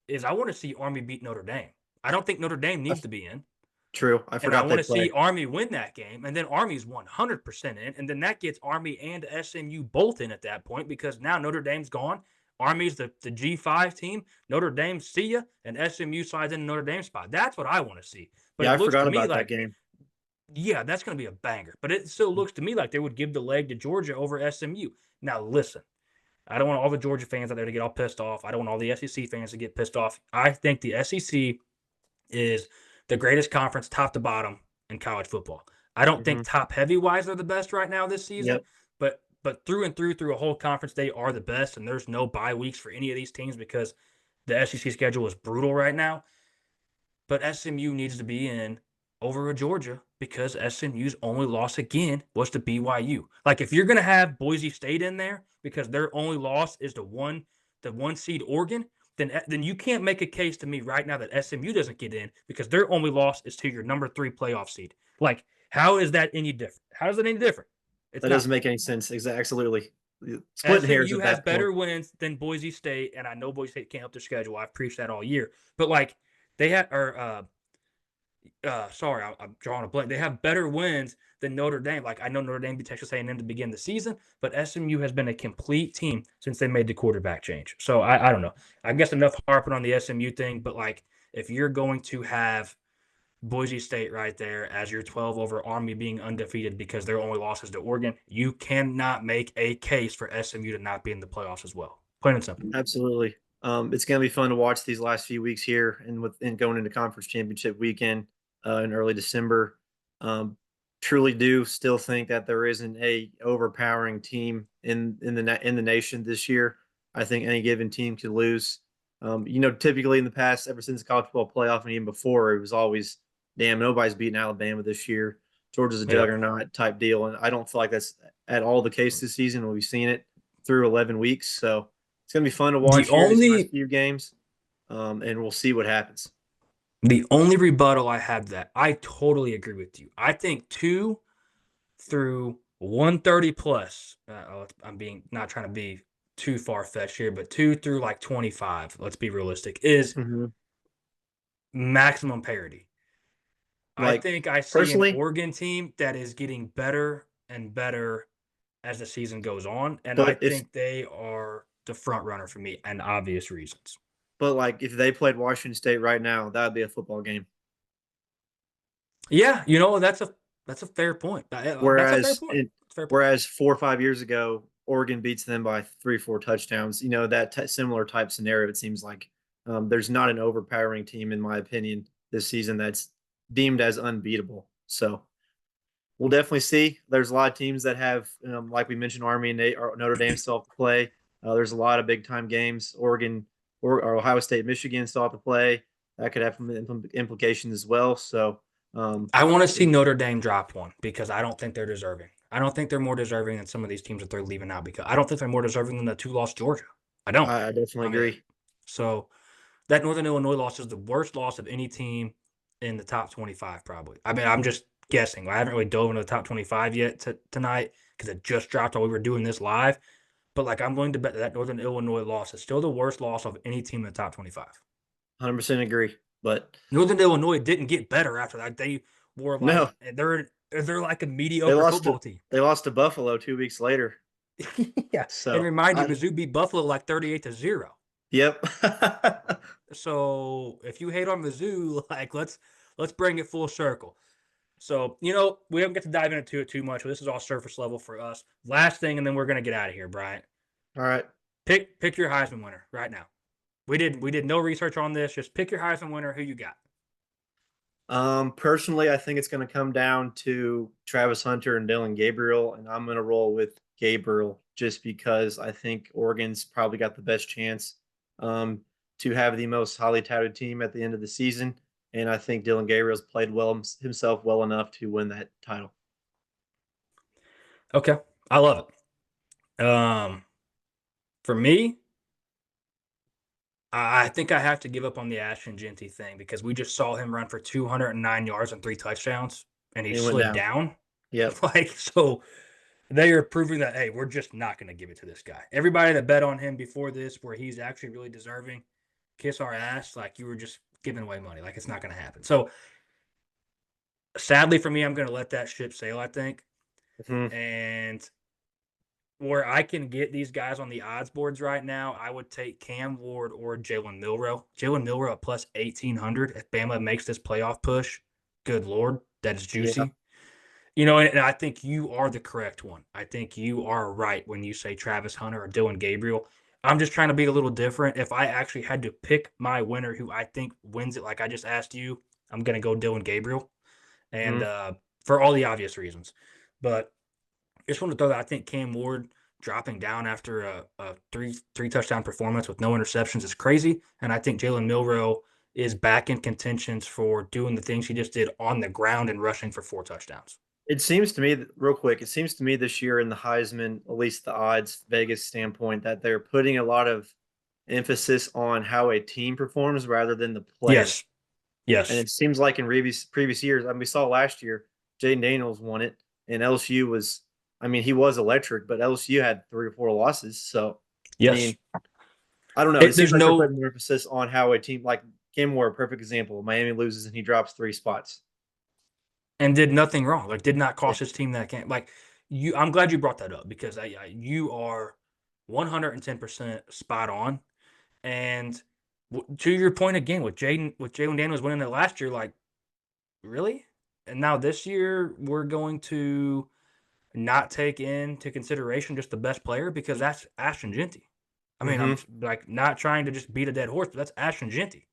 is I want to see Army beat Notre Dame. I don't think Notre Dame I, needs to be in. true. I And I forgot they want to play. see Army win that game, and then Army's 100% in, and then that gets Army and SMU both in at that point because now Notre Dame's gone. Army's the G5 team. Notre Dame see ya, and SMU slides in Notre Dame spot. That's what I want to see. But Yeah, it I looks to forgot me about that like, game. yeah, that's going to be a banger. But it still looks to me like they would give the leg to Georgia over SMU. Now, listen, I don't want all the Georgia fans out there to get all pissed off. I don't want all the SEC fans to get pissed off. I think the SEC is the greatest conference top to bottom in college football. I don't think Hmm. top heavy wise are the best right now this season, Yep, but through and through a whole conference they are the best, and there's no bye weeks for any of these teams because the SEC schedule is brutal right now. But SMU needs to be in over a Georgia because SMU's only loss again was to BYU. Like if you're gonna have Boise State in there because their only loss is the one seed Oregon, then you can't make a case to me right now that SMU doesn't get in because their only loss is to your number 3 playoff seed. Like how is that any different? How is it any different? It's that doesn't not. make any sense. Absolutely, splitting hairs SMU at has that point. better wins than Boise State, and I know Boise State can't help their schedule. I've preached that all year, but like they have or sorry, I'm drawing a blank. They have better wins than Notre Dame. Like I know Notre Dame beat Texas A&M to begin the season, but SMU has been a complete team since they made the quarterback change. So I don't know. I guess enough harping on the SMU thing, but like if you're going to have Boise State right there as your 12 over Army being undefeated because their only loss is to Oregon, you cannot make a case for SMU to not be in the playoffs as well. Plain and simple. Absolutely. It's going to be fun to watch these last few weeks here and going into conference championship weekend in early December. Um, truly do still think that there isn't a overpowering team in the nation this year. I think any given team could lose. Typically in the past, ever since the college football playoff and even before, it was always, damn, nobody's beating Alabama this year. Georgia's a Yep. juggernaut type deal, and I don't feel like that's at all the case this season. We've seen it through 11 weeks, so it's gonna be fun to The watch here these last only few games, and we'll see what happens. The only rebuttal I have to that, I totally agree with you. I think 2 through 130 plus, I'm being not trying to be too far fetched here, but 2 through like 25, let's be realistic, is Hmm. maximum parity. I Like think I see an personally, Oregon team that is getting better and better as the season goes on, and I but if think they are the front runner for me and obvious reasons. but like if they played Washington State right now, that would be a football game. Yeah, that's a fair point. That's a fair Whereas point. it, That's a fair point. whereas 4 or 5 years ago, Oregon beats them by 3 or 4 touchdowns. That similar type scenario. It seems like there's not an overpowering team, in my opinion, this season that's deemed as unbeatable. So we'll definitely see. There's a lot of teams that have, like we mentioned, Army and Notre Dame still have to play. There's a lot of big time games. Oregon or Ohio State, Michigan still have to play. That could have some implications as well. So, um, I want to see Notre Dame drop one because I don't think they're deserving. I don't think they're more deserving than some of these teams that they're leaving out because I don't think they're more deserving than the 2 loss Georgia. I don't. I definitely I mean, agree. so that Northern Illinois loss is the worst loss of any team in the top 25, probably. I mean, I'm just guessing. I haven't really dove into the top 25 yet tonight because it just dropped while we were doing this live. But like, I'm willing to bet that Northern Illinois loss is still the worst loss of any team in the top 25. 100% agree. But Northern Illinois didn't get better after that. They were no, like they're like a they mediocre lost to football team. they lost to Buffalo 2 weeks later. Yeah, and So, remind you, Mizzou beat Buffalo like 38-0. yep. So if you hate on Mizzou, like let's bring it full circle. So we don't get to dive into it too much. This is all surface level for us. Last thing, and then we're gonna get out of here, Bryant. All right. Pick your Heisman winner right now. We did no research on this. Just pick your Heisman winner. Who you got? Personally, I think it's going to come down to Travis Hunter and Dylan Gabriel, and I'm going to roll with Gabriel just because I think Oregon's probably got the best chance um, to have the most highly touted team at the end of the season, and I think Dylan Gabriel's played himself well enough to win that title. Okay, I love it. For me, I think I have to give up on the Ashton Genty thing because we just saw him run for 209 yards and 3 touchdowns, and he He went slid down. down. Yep. Like so, they are proving that, hey, we're just not going to give it to this guy. Everybody that bet on him before this, where he's actually really deserving, kiss our ass. Like you were just giving away money. Like it's not going to happen. So sadly for me, I'm going to let that ship sail, I think. Mhm. And where I can get these guys on the odds boards right now, I would take Cam Ward or Jalen Milroe. Jalen Milroe at plus 1,800 if Bama makes this playoff push. Good Lord, that is Yeah. juicy. You know, and I think you are the correct one. I think you are right when you say Travis Hunter or Dylan Gabriel. I'm just trying to be a little different. If I actually had to pick my winner who I think wins it, like I just asked you, I'm going to go Dylan Gabriel. And Mhm. for all the obvious reasons. But just want to throw that. I think Cam Ward dropping down after a three touchdown performance with no interceptions is crazy. And I think Jalen Milroe is back in contentions for doing the things he just did on the ground and rushing for 4 touchdowns. It seems to me, real quick, it seems to me this year in the Heisman, at least the odds Vegas standpoint, that they're putting a lot of emphasis on how a team performs rather than the player. Yes. And Yes. it seems like in previous years, I mean, we saw last year, Jaden Daniels won it, and LSU was, I mean, he was electric, but LSU had 3 or 4 losses. So, I Yes. mean, I don't know. It seems There's like they're no, putting more emphasis on how a team like Cam Moore, a perfect example. Miami loses and he drops 3 spots. and did nothing wrong. Like, did not Yeah. cost his team that game. Like, I'm glad you brought that up because you are 110% spot on. And to your point again, with Jalen Daniels winning it last year, like, really? And now this year, we're going to not take into consideration just the best player because that's Ashton Genty. I mean, I'm Mm-hmm. like not trying to just beat a dead horse, but that's Ashton Genty.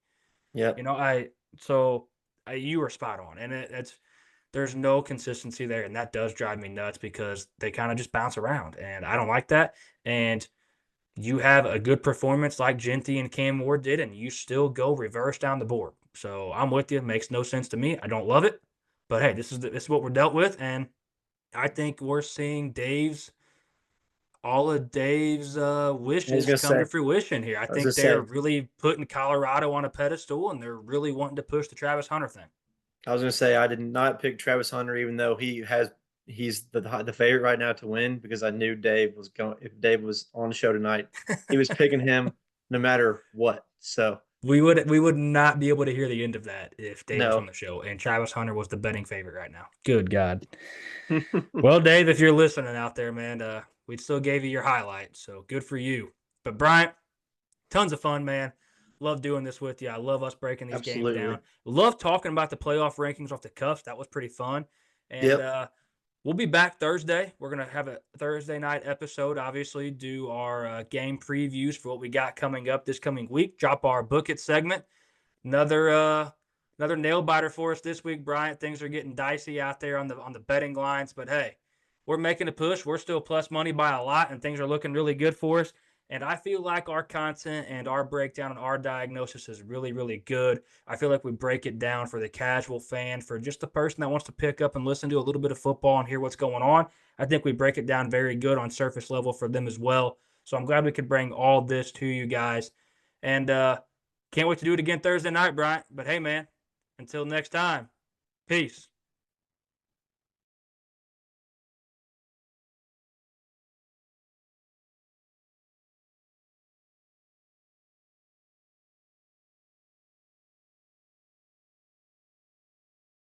You Yep. know, so you were spot on, and it's there's no consistency there, and that does drive me nuts because they kind of just bounce around, and I don't like that. And you have a good performance like Genty and Cam Ward did, and you still go reverse down the board. So I'm with you. Makes no sense to me. I don't love it, but hey, this is what we're dealt with, and I think we're seeing all of Dave's I was wishes gonna come say. to fruition here. I I was gonna think they're say. really putting Colorado on a pedestal, and they're really wanting to push the Travis Hunter thing. I was gonna say I did not pick Travis Hunter, even though he's the favorite right now to win because I knew Dave was going. If Dave was on the show tonight, he was picking him no matter what. So We would not be able to hear the end of that if Dave was on no. the show and Travis Hunter was the betting favorite right now. Good God. Well, Dave, if you're listening out there, man, we still gave you your highlight, so good for you. But Bryant, tons of fun, man. Love doing this with you. I love us breaking these games down. Absolutely. Love talking about the playoff rankings off the cuff. That was pretty fun. And Yep. we'll be back Thursday. We're going to have a Thursday night episode, obviously, do our game previews for what we got coming up this coming week. Drop our Book It segment. Another nail biter for us this week, Bryant. Things are getting dicey out there on the betting lines, but hey, we're making a push. We're still plus money by a lot, and things are looking really good for us. And I feel like our content and our breakdown and our diagnosis is really, really good. I feel like we break it down for the casual fan, for just the person that wants to pick up and listen to a little bit of football and hear what's going on. I think we break it down very good on surface level for them as well. So I'm glad we could bring all this to you guys. And can't wait to do it again Thursday night, Bryant. But hey, man, until next time, peace.